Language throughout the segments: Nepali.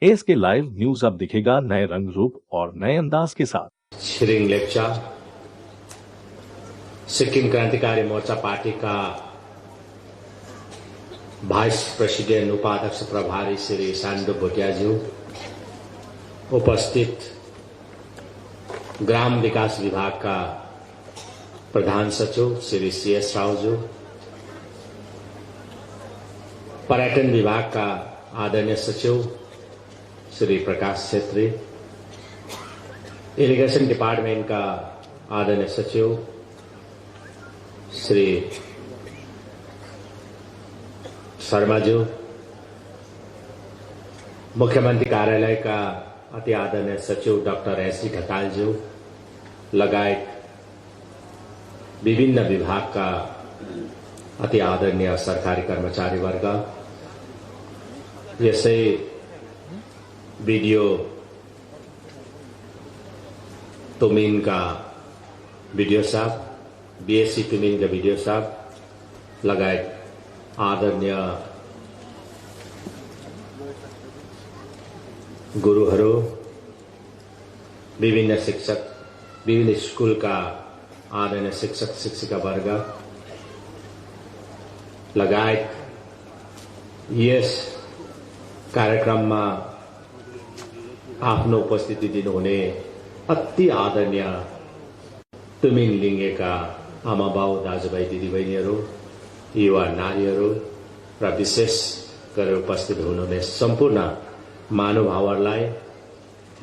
एएसके लाइव न्यूज अब दिखेगा नए रंग रूप और नए अंदाज के साथ। छिरिङ लेप्चा सिक्किम क्रान्तिकारी मोर्चा पार्टी का भाइस प्रेसिडेंट उपाध्यक्ष प्रभारी श्री सान्डुप भुटियाज्यू, उपस्थित ग्राम विकास विभाग का प्रधान सचिव श्री सीएस रावज्यू, पर्यटन विभाग का आदरणीय सचिव श्री प्रकाश छेत्री, इरिगेशन डिपार्टमेंट का आदरणीय सचिव श्री शर्माज्यू, मुख्यमंत्री कार्यालय का अति आदरणीय सचिव डाक्टर एसडी ढकालज्यू लगायत विभिन्न विभाग का अति आदरणीय सरकारी कर्मचारी वर्ग, यसै वीडियो तुमिन का वीडियो साहब, बीएससी तुमिन का वीडियो साहब लगायत आदरणीय गुरुहरू, विभिन्न शिक्षक, विभिन्न स्कूल का आदरणीय शिक्षक शिक्षिका वर्ग लगायत यस कार्यक्रममा आफ्नो उपस्थिति दिनुहुने अति आदरणीय तुमिन लिङ्गेका आमा बाउ दाजुभाइ दिदीबहिनीहरू, युवा नारीहरू र विशेष गरेर उपस्थित हुनुहुने सम्पूर्ण महानुभावहरूलाई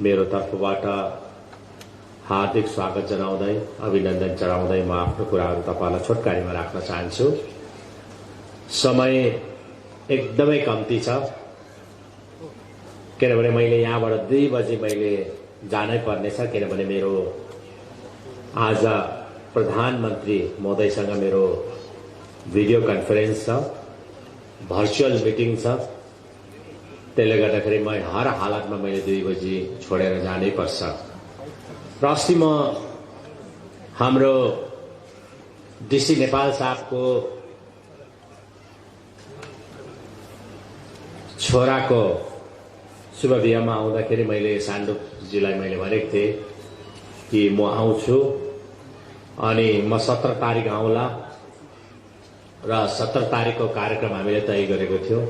मेरो तर्फबाट हार्दिक स्वागत जनाउँदै अभिनन्दन चढाउँदै म आफ्नो कुराहरू तपाईलाई छोटकारीमा राख्न चाहन्छु। समय एकदमै कम्ती छ, किनभने मैले यहाँबाट 2 बजे मैले जानै पर्नेछ, किनभने मेरो आज प्रधानमन्त्री महोदयसँग मेरो भिडियो कन्फरेन्स छ, भर्चुअल मिटिङ छ। त्यसले गर्दाखेरि म हर हालतमा मैले 2 बजे छोडेर जानै पर्छ। र अस्ति म हाम्रो डीसी नेपाल साहबको छोराको शुभ बिहामा आउँदाखेरि मैले सान्डुपजीलाई मैले भनेको थिएँ कि म आउँछु अनि म 17 तारिक आउँला र 17 तारिकको कार्यक्रम हामीले तय गरेको थियौं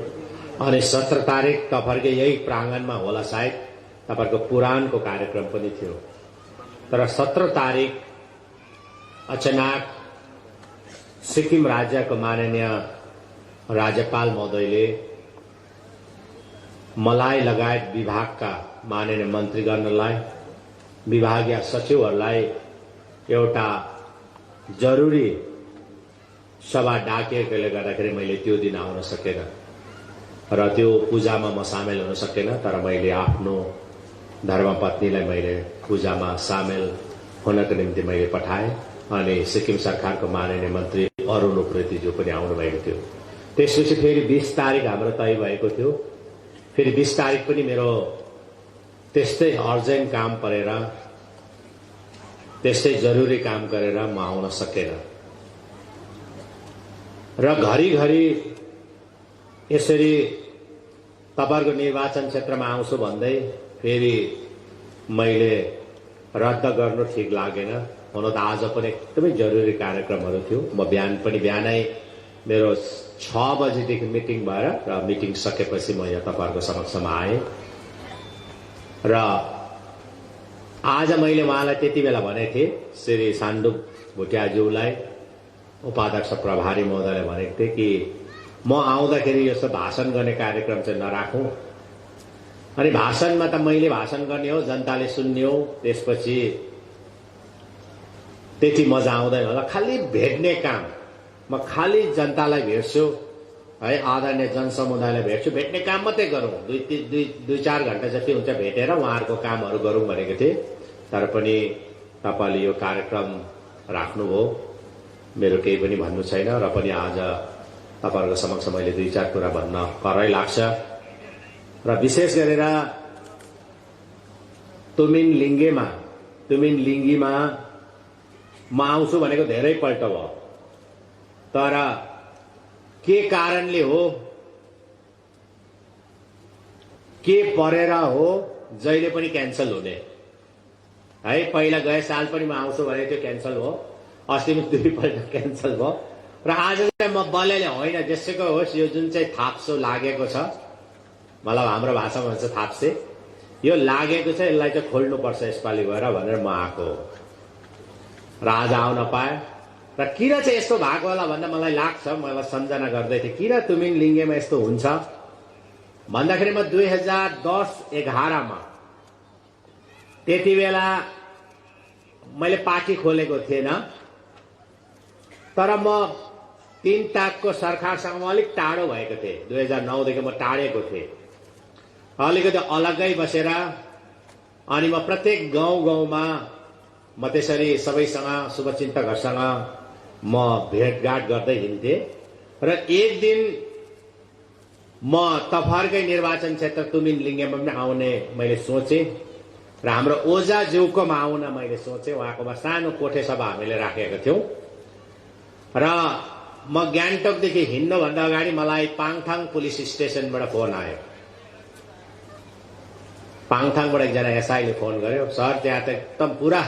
अनि 17 तारिक तपाईहरुको यही प्राङ्गणमा होला, सायद तपाईहरुको पुराणको कार्यक्रम पनि थियो। तर 17 तारिक अचानक सिक्किम राज्यको माननीय राज्यपाल महोदयले मलाई लगायत विभागका माननीय मन्त्रीगणलाई, विभागीय सचिवहरूलाई एउटा जरुरी सभा डाकेकोले गर्दाखेरि मैले त्यो दिन आउन सकेन र त्यो पूजामा म सामेल हुन सकेन। तर मैले आफ्नो धर्मपत्नीलाई मैले पूजामा सामेल हुनको निम्ति मैले पठाएँ अनि सिक्किम सरकारको माननीय मन्त्री अरुण उप्रेतीज्यू पनि आउनु भएको थियो। त्यसपछि फेरि 20 तारिक हाम्रो तय भएको थियो। फेरि 20 तारिक पनि मेरो त्यस्तै अर्जेन्ट काम परेर, त्यस्तै जरुरी काम गरेर म आउन सकेन र घरिघरि यसरी तपाईहरुको निर्वाचन क्षेत्रमा आउँछु भन्दै फेरि मैले रद्द गर्नु ठिक लागेन। हुन त आज पनि एकदमै जरुरी कार्यक्रमहरू थियो। म बिहानै मेरो 6 बजेदेखि मिटिङ भएर र मिटिङ सकेपछि म यहाँ तपाईहरुको समक्षमा आएँ र आज मैले उहाँलाई त्यति बेला भनेको थिएँ, श्री सान्डुप भुटियाज्यूलाई, उपाध्यक्ष प्रभारी महोदयले भनेको थिएँ कि म आउँदाखेरि यस्तो भाषण गर्ने कार्यक्रम चाहिँ नराखौं। अनि भाषणमा त मैले भाषण गर्ने हो, जनताले सुन्ने हो, त्यसपछि त्यति मजा आउँदैन होला। खाली भेट्ने काम, म खाली जनतालाई भेट्छु है, आदरणीय जनसमुदायलाई भेट्छु, भेट्ने काम मात्रै गरौँ, 2-4 घण्टा जति हुन्छ भेटेर उहाँहरूको कामहरू गरौँ भनेको थिएँ। तर पनि तपाईले यो कार्यक्रम राख्नुभयो, मेरो केही पनि भन्नु छैन र पनि आज तपाईहरुको समक्ष मैले 2-4 कुरा भन्न करै लाग्छ। र विशेष गरेर तुमिन लिङ्गीमा म आउँछु भनेको धेरै पल्ट भयो, तर के कारणले हो के परेर हो जहिले पनि क्यान्सल हुने है। पहिला गए साल पनि म आउँछु भने त्यो क्यान्सल भयो, अस्ति पनि 2 पल्ट क्यान्सल भयो र आज चाहिँ म बल्लले होइन जेसुकै होस् यो जुन चाहिँ थाप्सो लागेको छ, मतलब हाम्रो भाषामा भन्छ थाप्से, यो लागेको छ, यसलाई चाहिँ खोल्नुपर्छ यसपालि गएर भनेर म आएको र आज आउन पाएँ। र किन चाहिँ यस्तो भएको होला भन्दा मलाई लाग्छ, मलाई सम्झना गर्दै थिएँ किन तुमिन लिङ्गेमा यस्तो हुन्छ भन्दाखेरि म 2010-11 मा त्यति बेला मैले पार्टी खोलेको थिएन, तर म 3 ताकको सरकारसँग अलिक टाढो भएको थिएँ। 2009 देखि म टाढेको थिएँ, अलिकति अलग्गै बसेर। अनि म प्रत्येक गाउँमा म त्यसरी सबैसँग शुभचिन्तकहरूसँग म भेटघाट गर्दै हिँड्थेँ। र एक दिन म तफरकै निर्वाचन क्षेत्र तुमिन लिङ्गेमा पनि आउने मैले सोचेँ र हाम्रो ओझाज्यूकोमा आउन मैले सोचेँ। उहाँकोमा सानो कोठे सभा हामीले राखेका थियौँ र म गान्तोकदेखि हिँड्नुभन्दा अगाडि मलाई पाङथाङ पुलिस स्टेसनबाट फोन आयो। पाङथाङबाट एकजना एसआईले फोन गर्यो, सर त्यहाँ त एकदम पुरा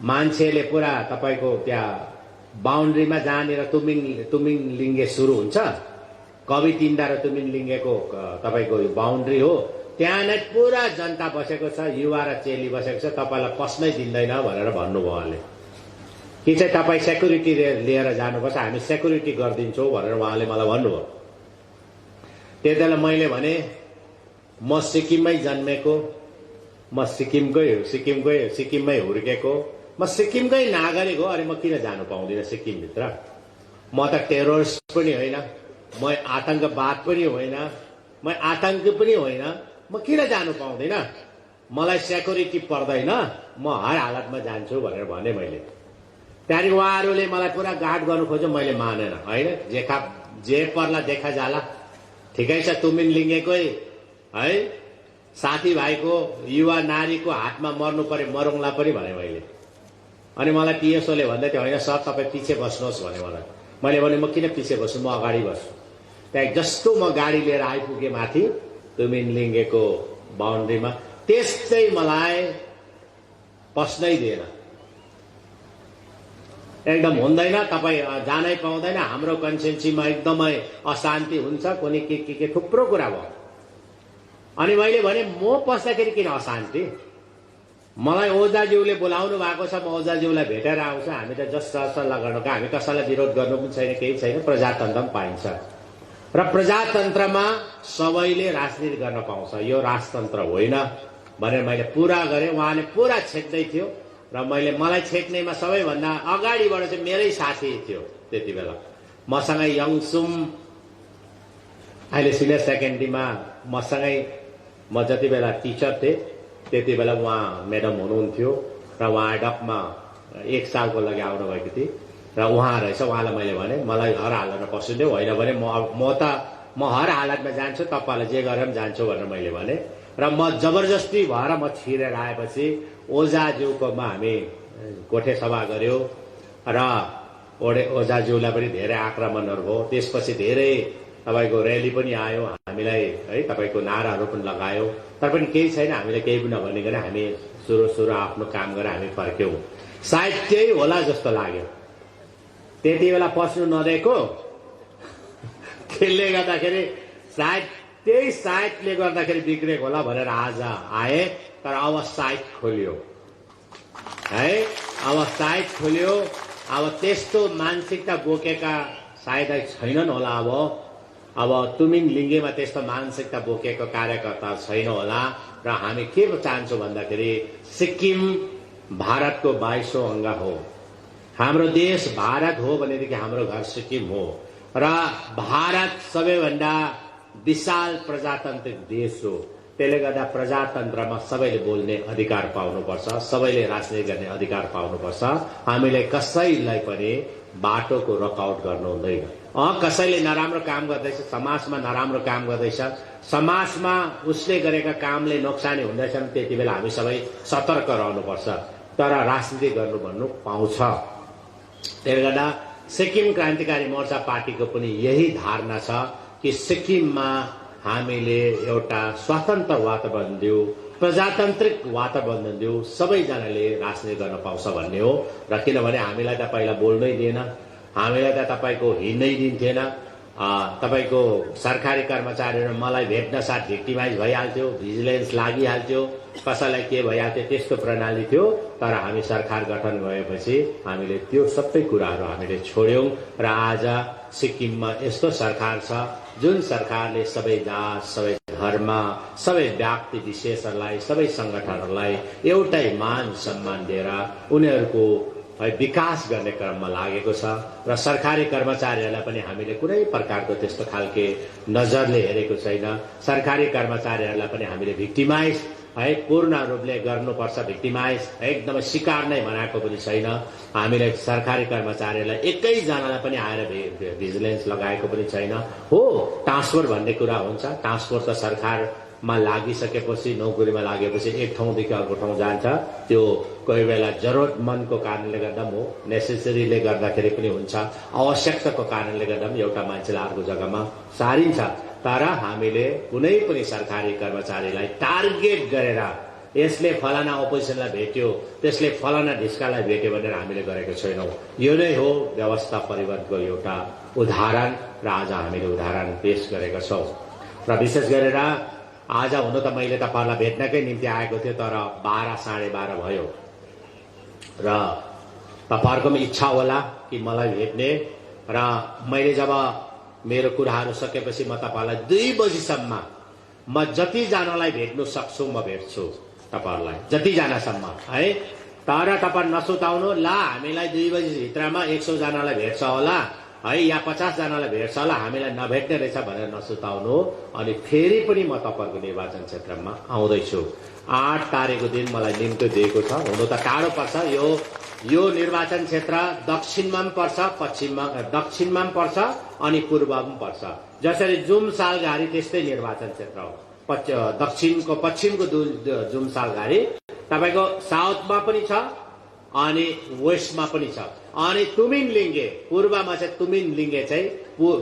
मान्छेले पुरा तपाईँको त्यहाँ बााउन्ड्रीमा जहाँनिर तुमिन लिङ्गे सुरु हुन्छ, कवि तिनडा र तुमिन लिङ्गेको तपाईँको बााउन्ड्री हो, त्यहाँ नै पुरा जनता बसेको छ, युवा र चेली बसेको छ, तपाईँलाई पस्नै दिँदैन भनेर भन्नुभयो उहाँले। कि चाहिँ तपाईँ सेक्युरिटी लिएर जानुपर्छ, हामी सेक्युरिटी गरिदिन्छौँ भनेर उहाँले मलाई भन्नुभयो। त्यति बेला मैले भने म सिक्किममै जन्मेको, म सिक्किममै हुर्केको, म सिक्किमकै नागरिक हो, अनि म किन जानु पाउँदिनँ सिक्किमभित्र? म त टेरोरिस्ट पनि होइन, म आतंकवाद पनि होइन, म आतंकी पनि होइन, म किन जानु पाउँदिनँ? मलाई सेक्युरिटी पर्दैन, म हर हालतमा जान्छु भनेर भने मैले। त्यहाँदेखि उहाँहरूले मलाई पुरा गार्ड गर्नु खोज्यो, मैले मानेन। होइन जे पर्ला देखा जाला, ठिकै छ, तुमिन लिङ्गेकै है साथीभाइको युवा नारीको हातमा मर्नु पर्यो, मरौँला पनि भने मैले। अनि मलाई पिएसओले भन्दै थियो, होइन सर तपाईँ पछि बस्नुहोस् भने मलाई। मैले भने म किन पछि बस्छु, म अगाडि बस्छु। त्यहाँ जस्तो म गाडी लिएर आइपुगेँ माथि तुमिन लिङ्गेको बााउन्ड्रीमा, त्यस्तै मलाई पस्नै दिएन। एकदम हुँदैन, तपाईँ जानै पाउँदैन, हाम्रो कन्सेन्सीमा एकदमै अशान्ति हुन्छ, कुनै के थुप्रो कुरा भयो। अनि मैले भने म पस्दाखेरि किन अशान्ति? मलाई ओझाज्यूले बोलाउनु भएको छ, म ओझाज्यूलाई भेटेर आउँछु, हामी त जस सल्लाह गर्नुका, हामी कसैलाई विरोध गर्नु पनि छैन, केही छैन, प्रजातन्त्र पनि पाइन्छ र प्रजातन्त्रमा सबैले राजनीति गर्न पाउँछ, यो राजतन्त्र होइन भनेर मैले पुरा गरेँ। उहाँले पुरा छेक्दै थियो र मलाई छेक्नेमा सबैभन्दा अगाडिबाट चाहिँ मेरै साथी थियो त्यति बेला मसँगै, यङसुम अहिले सिनियर सेकेन्डरीमा मसँगै, म जति बेला टिचर थिएँ त्यति बेला उहाँ म्याडम हुनुहुन्थ्यो र उहाँ एडपमा 1 सालको लागि आउनुभएको थिएँ र उहाँ रहेछ। उहाँलाई मैले भने मलाई हर हालतमा पस्नु होइन भने म हर हालतमा जान्छु, तपाईँलाई जे गरेर पनि जान्छु भनेर मैले भने। र म जबरजस्ती भएर म छिरेर आएपछि ओझाज्यूकोमा हामी कोठे सभा गऱ्यौँ र ओझाज्यूलाई पनि धेरै आक्रमणहरू भयो। त्यसपछि धेरै तपाईँको र्याली पनि आयो, हामीलाई है तपाईँको नाराहरू पनि लगायो, तर पनि केही छैन, हामीले केही पनि नभनिकन हामी सुरु आफ्नो काम गरेर हामी फर्क्यौँ। सायद त्यही होला जस्तो लाग्यो, त्यति बेला पस्नु नदिएको, त्यसले गर्दाखेरि सायदले गर्दाखेरि बिग्रेको होला भनेर आज आए। तर अब साइट खोलियो है, अब साइट खोलियो, अब त्यस्तो मानसिकता बोकेका सायद छैनन् होला। अब तुमिन लिङ्गेमा त्यस्तो मानसिकता बोकेको कार्यकर्ता छैन होला र हामी के चाहन्छौँ भन्दाखेरि सिक्किम भारतको 22औं अङ्ग हो, हाम्रो देश भारत हो भनेदेखि हाम्रो घर सिक्किम हो र भारत सबैभन्दा विशाल प्रजातान्त्रिक देश हो। त्यसले गर्दा प्रजातन्त्रमा सबैले बोल्ने अधिकार पाउनुपर्छ, सबैले राजनीति गर्ने अधिकार पाउनुपर्छ। हामीले कसैलाई पनि बाटोको रकआउट गर्नु हुँदैन। कसैले नराम्रो काम गर्दैछ, समाजमा नराम्रो काम गर्दैछ, समाजमा उसले गरेका कामले नोक्सानी हुँदैछ, त्यति बेला हामी सबै सतर्क रहनुपर्छ। तर राजनीति गर्नु भन्नु पाउँछ। त्यसले गर्दा सिक्किम क्रान्तिकारी मोर्चा पार्टीको पनि यही धारणा छ कि सिक्किममा हामीले एउटा स्वतन्त्र वातावरण दियो, प्रजातान्त्रिक वातावरण दियो, सबैजनाले राजनीति गर्न पाउँछ भन्ने हो। र किनभने हामीलाई त पहिला बोल्नै दिएन, हामीलाई त तपाईको हिँड्नै दिन्थेन। तपाईको सरकारी कर्मचारीहरू मलाई भेट्न साथ भिक्टिमाइज भइहाल्थ्यो, भिजिलेन्स लागिहाल्थ्यो, कसैलाई के भइहाल्थ्यो, त्यस्तो प्रणाली थियो। तर हामी सरकार गठन भएपछि हामीले त्यो सबै कुराहरू हामीले छोड्यौं र आज सिक्किममा यस्तो सरकार छ जुन सरकारले सबै जात, सबै धर्म, सबै व्यक्ति विशेषहरूलाई, सबै संगठनहरूलाई एउटै मान सम्मान दिएर उनीहरूको विकास गर्ने क्रममा लागेको छ। र सरकारी कर्मचारीहरूलाई पनि हामीले कुनै प्रकारको त्यस्तो खालके नजरले हेरेको छैन। सरकारी कर्मचारीहरूलाई पनि हामीले भिक्टिमाइज पूर्ण रूपले गर्नुपर्छ, भिक्टिमाइज एकदमै शिकार नै बनाएको पनि छैन। हामीले सरकारी कर्मचारीलाई एकैजनालाई पनि आएर भिजिलेन्स लगाएको पनि छैन। हो, ट्रान्सफर भन्ने कुरा हुन्छ, ट्रान्सफर त सरकारमा लागिसकेपछि, नौकरीमा लागेपछि एक ठाउँदेखि अर्को ठाउँ जान्छ। त्यो कोही बेला जरुरतमन्दको कारणले गर्दा पनि हो, नेसेसरीले गर्दाखेरि पनि हुन्छ, आवश्यकताको कारणले गर्दा पनि एउटा मान्छेलाई अर्को जग्गामा सारिन्छ। तर हामीले कुनै पनि सरकारी कर्मचारीलाई टार्गेट गरेर यसले फलाना अपोजिसनलाई भेट्यो, त्यसले फलाना ढिस्कालाई भेट्यो भनेर हामीले गरेको छैनौं। यो नै हो व्यवस्था परिवर्तनको एउटा उदाहरण र आज हामीले उदाहरण पेश गरेका छौं। र विशेष गरेर आज हुन त मैले तपाईहरुलाई भेट्नकै निम्ति आएको थिएँ, तर 12 साढे 12 भयो र तपाईहरुको पनि इच्छा होला कि मलाई भेट्ने। र मैले जब मेरो कुराहरू सकेपछि म तपाईहरुलाई 2 बजीसम्म म जति जनालाई भेट्नु सक्छु म भेट्छु तपाईहरुलाई, जति जनासम्म है। तर तपाईहरु नसुताउनु, ला हामीलाई 2 बजी भित्रमा 100 जनालाई भेट्छ होला है, या 50 जनालाई भेट्छ होला, हामीलाई नभेट्ने रहेछ भनेर नसुताउनु। अनि फेरि पनि म तपाईहरुको निर्वाचन क्षेत्रमा आउँदै छु। 8 तारिखको दिन मलाई निम्तो दिएको छ। हुनु त टाढो पर्छ, यो निर्वाचन क्षेत्र दक्षिणमा पनि पर्छ, दक्षिणमा पनि पर्छ अनि पूर्वमा पनि पर्छ। जसरी जुमसालघारी त्यस्तै निर्वाचन क्षेत्र हो। दक्षिणको पश्चिमको जुमसालघारी तपाईको साउथमा पनि छ अनि वेस्टमा पनि छ। अनि तुमिनलिङ्गे पूर्वमा चाहिँ तुमिनलिङ्गे चाहिँ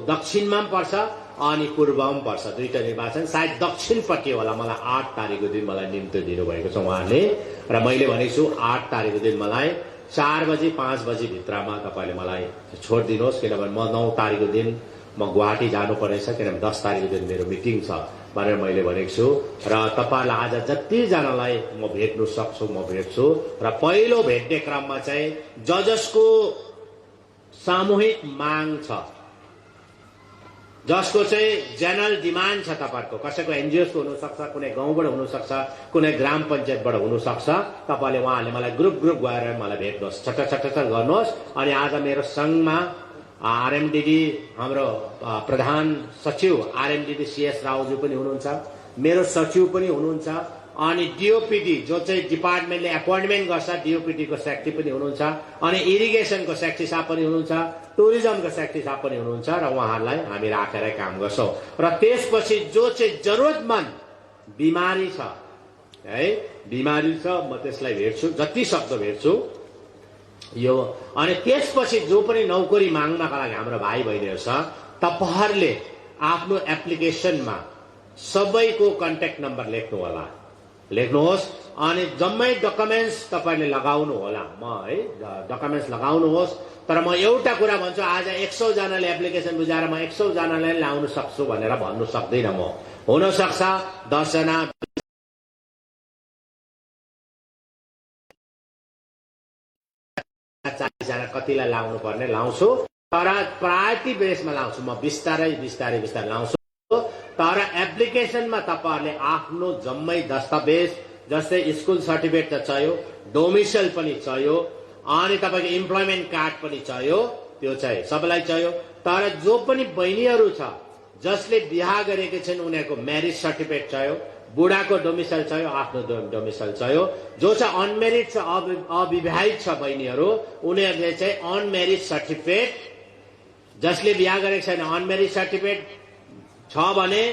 दक्षिणमा पनि पर्छ अनि पूर्वमा पनि पर्छ। दुईटा निर्वाचन सायद दक्षिणपट्टि होला। मलाई 8 तारिखको दिन मलाई निम्तो दिनुभएको छ उहाँले। र मैले भनेको छु 8 तारिखको दिन मलाई 4 बजी 5 बजी भित्रमा तपाईले मलाई छोडिदिनुहोस्, किनभने म 9 तारिखको दिन म गुवाहाटी जानु पर्नेछ, किनभने 10 तारिखको दिन मेरो मिटिङ छ भनेर मैले भनेको छु। र तपाईहरुलाई आज जति जनालाई म भेट्नु सक्छु म भेट्छु। र पहिलो भेट्ने क्रममा चाहिँ जजसको सामूहिक माग छ, जसको चाहिँ जेनरल डिमान्ड छ। तपाईहरुको कसैको एनजिओसको हुन सक्छ, कुनै गाउँबाट हुन सक्छ, कुनै ग्राम पञ्चायतबाट हुन सक्छ। तपाईले उहाँले मलाई ग्रुप गएर मलाई भेट्नुहोस्, छट्ट गर्नुहोस्। अनि आज मेरो संघमा आरएमडीडी हाम्रो प्रधान सचिव आरएमडीडी सीएस रावजी पनि हुनुहुन्छ, मेरो सचिव पनि हुनुहुन्छ, अनि डीओपीडी जो चाहिँ डिपार्टमेन्टले एपोइन्टमेन्ट गर्छ डीओपीडी को सेक्रेटरी पनि हुनुहुन्छ, अनि इरिगेसनको सेक्रेटरी साहब पनि हुनुहुन्छ, टुरिज्मको सेक्रेटरी साहब पनि हुनुहुन्छ। र उहाँहरूलाई हामी राखेर काम गर्छौं। र त्यसपछि जो चाहिँ जरुरतमन्द बिमारी छ है, बिमारी छ, म त्यसलाई भेट्छु, जति सक्दो भेट्छु यो। अनि त्यसपछि जो पनि नौकरी माग्नका लागि हाम्रो भाइ बहिनीहरु छ, तपाईहरुले आफ्नो एप्लिकेसनमा सबैको कन्ट्याक्ट नम्बर लेख्नु होला, लेख्नुहोस्। अनि जम्मै डकुमेन्ट्स तपाईले लगाउनु होला, म है डकुमेन्ट्स लगाउनुहोस्। तर म एउटा कुरा भन्छु, आज 100 जनाले एप्लिकेसन बुझाएर म 100 जनालाई ल्याउन सक्छु भनेर भन्नु सक्दैन म। हुन सक्छ 10 जना 40 जना कतिलाई लाउनु पर्ने लाउँछु, तर प्रायोरिटी बेसमा लाउँछु म। बिस्तारै लाउँछु। तर एप्लिकेसनमा तपाईहरुले आफ्नो जम्मै दस्तावेज, जस्तै स्कुल सर्टिफिकेट त चाहियो, डोमिसाइल पनि चाहियो, अनि तपाईको इम्प्लोइमेन्ट कार्ड पनि चाहियो, त्यो चाहिँ सबैलाई चाहियो। तर जो पनि बहिनीहरु छ जसले बिहा गरेको छन् उनीहरुको म्यारेज सर्टिफिकेट चाहियो, बुढाको डोमिसाइल चाहियो, आफ्नो डोमिसाइल चाहियो। जो चाहिँ अनम्यारिड छ, अविवाहित छ बहिनीहरु, उनीहरुले चाहिँ अनम्यारिड सर्टिफिकेट, जसले बिहा गरेको छैन अनम्यारिड सर्टिफिकेट छ भने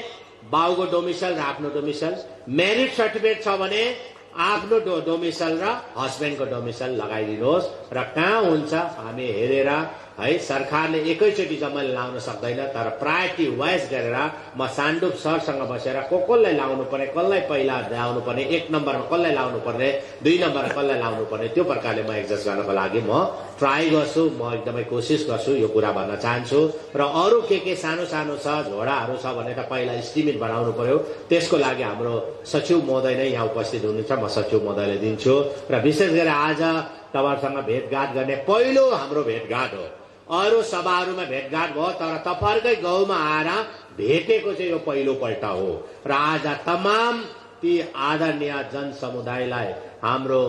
बाउको डोमिसाइल र आफ्नो डोमिसाइल, म्यारिड सर्टिफिकेट छ भने आफ्नो डोमिसाइल र हस्बेन्डको डोमिसाइल लगाइदिनुहोस्। र कहाँ हुन्छ हामी हेरेर है सरकारले एकैचोटि जम्मैले लाउन सक्दैन, तर प्रायोरिटी वाइज गरेर म सान्डुप सरसँग बसेर कसलाई लाउनु पर्ने, कसलाई पहिला लाउनु पर्ने, 1 नम्बरमा कसलाई लाउनु पर्ने, 2 नम्बरमा कसलाई लाउनु पर्ने, त्यो प्रकारले म एडजस्ट गर्नको लागि म ट्राई गर्छु, म एकदमै कोसिस गर्छु, यो कुरा भन्न चाहन्छु। र अरू के सानो सानो छ, झोडाहरू छ भने त पहिला एस्टिमेट बनाउनु पर्यो, त्यसको लागि हाम्रो सचिव महोदय नै यहाँ उपस्थित हुनुहुन्छ, म सचिव महोदयले दिन्छु। र विशेष गरेर आज तपाईहरुसँग भेटघाट गर्ने पहिलो हाम्रो भेटघाट हो। अरू सभाहरूमा भेटघाट भयो, तर तपाईहरुकै गाउँमा आएर भेटेको चाहिँ यो पहिलो पल्ट हो। र आज तमाम ती आदरणीय जनसमुदायलाई, हाम्रो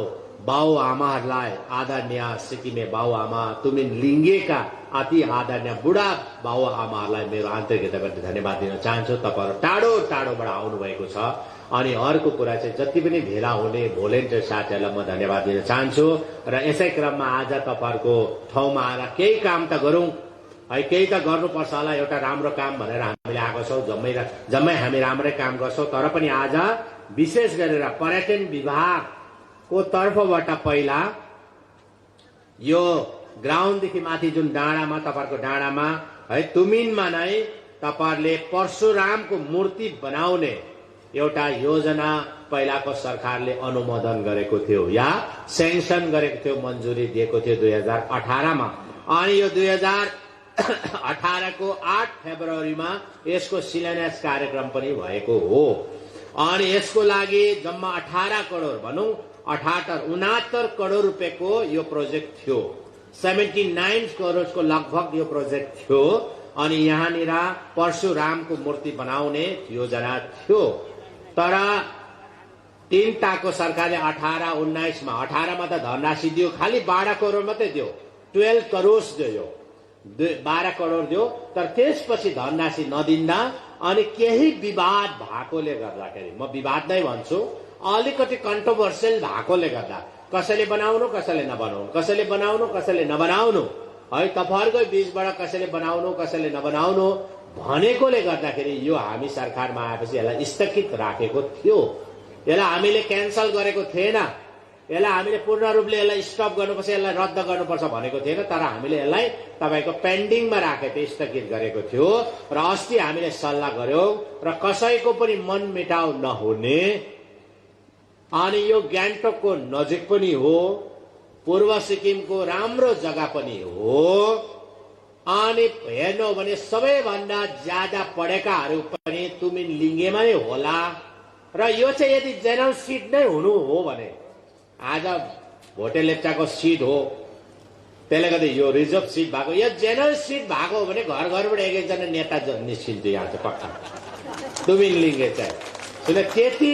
बाउ-आमाहरूलाई, आदरणीय सिक्किमे बाउ-आमा, तुमिन लिङ्गेका अति आदरणीय बुढा बाउ-आमाहरूलाई मेरो आन्तरिक हृदयबाट धन्यवाद दिन चाहन्छु। तपाईहरु टाढो टाढोबाट आउनुभएको छ। अनि अर्को कुरा चाहिँ जति पनि भेला हुने भोलिन्टियर साथीहरूलाई म धन्यवाद दिन चाहन्छु। र यसै क्रममा आज तपाईहरुको ठाउँमा आएर केही काम त गरौँ है, केही त गर्नुपर्छ होला, एउटा राम्रो काम भनेर हामीले आएको छौँ। जम्मै हामी राम्रै काम गर्छौँ, तर पनि आज विशेष गरेर पर्यटन विभागको तर्फबाट पहिला यो ग्राउन्डदेखि माथि जुन डाँडामा, तपाईहरुको डाँडामा है, तुमिनमा नै तपाईहरुले परशुरामको मूर्ति बनाउने एउटा योजना पहिलाको सरकारले अनुमोदन गरेको थियो या सेङ्सन गरेको थियो, मन्जुरी दिएको थियो 2018 मा। अनि यो 2018 को 8 फेब्रुअरीमा यसको शिलान्यास कार्यक्रम पनि भएको हो। अनि यसको लागि जम्मा 18 करोड भनौं 69 करोड रुपैयाँको यो प्रोजेक्ट थियो। 79 करोडको लगभग यो प्रोजेक्ट थियो। अनि यहाँनिर परशुरामको मूर्ति बनाउने योजना थियो। तर 3 टाको सरकारले 18-19 मा, 18 मा त धनराशि दियो, खालि 12 करोड मात्रै दियो, 12 करोड दियो, 12 करोड दियो। तर त्यसपछि धनराशि नदिँदा अनि केही विवाद भएकोले गर्दाखेरि, म विवाद नै भन्छु, अलिकति कन्ट्रोभर्सियल भएकोले गर्दा कसैले बनाउनु कसैले नबनाउनु, कसैले बनाउनु कसैले नबनाउनु है, तपाईहरुकै बीचबाट कसैले बनाउनु कसैले नबनाउनु भनेकोले गर्दाखेरि यो हामी सरकारमा आएपछि यसलाई स्थगित राखेको थियो। यसलाई हामीले क्यान्सल गरेको थिएन, यसलाई हामीले पूर्ण रूपले यसलाई स्टप गर्नुपर्छ, यसलाई रद्द गर्नुपर्छ भनेको थिएन। तर हामीले यसलाई तपाईको पेन्डिङमा राखेको थियो, स्थगित गरेको थियो। र अस्ति हामीले सल्लाह गर्यौं र कसैको पनि मन मिटाउ नहुने, अनि यो गान्तोकको नजिक पनि हो, पूर्व सिक्किमको राम्रो जग्गा पनि हो, अनि हेर्नु भने सबैभन्दा ज्यादा पढेकाहरू पनि तुमिन लिङ्गेमा नै होला। र यो चाहिँ यदि जेनरल सिट नै हुनु हो भने, आज भोटे लेप्चाको सिट हो, त्यसले गर्दा यो रिजर्भ सिट भएको, यो जेनरल सिट भएको हो भने घर घरबाट एक एकजना नेता निस्किन्थ्यो यहाँ चाहिँ पक्का। तुमिन लिङ्गे चाहिँ त्यति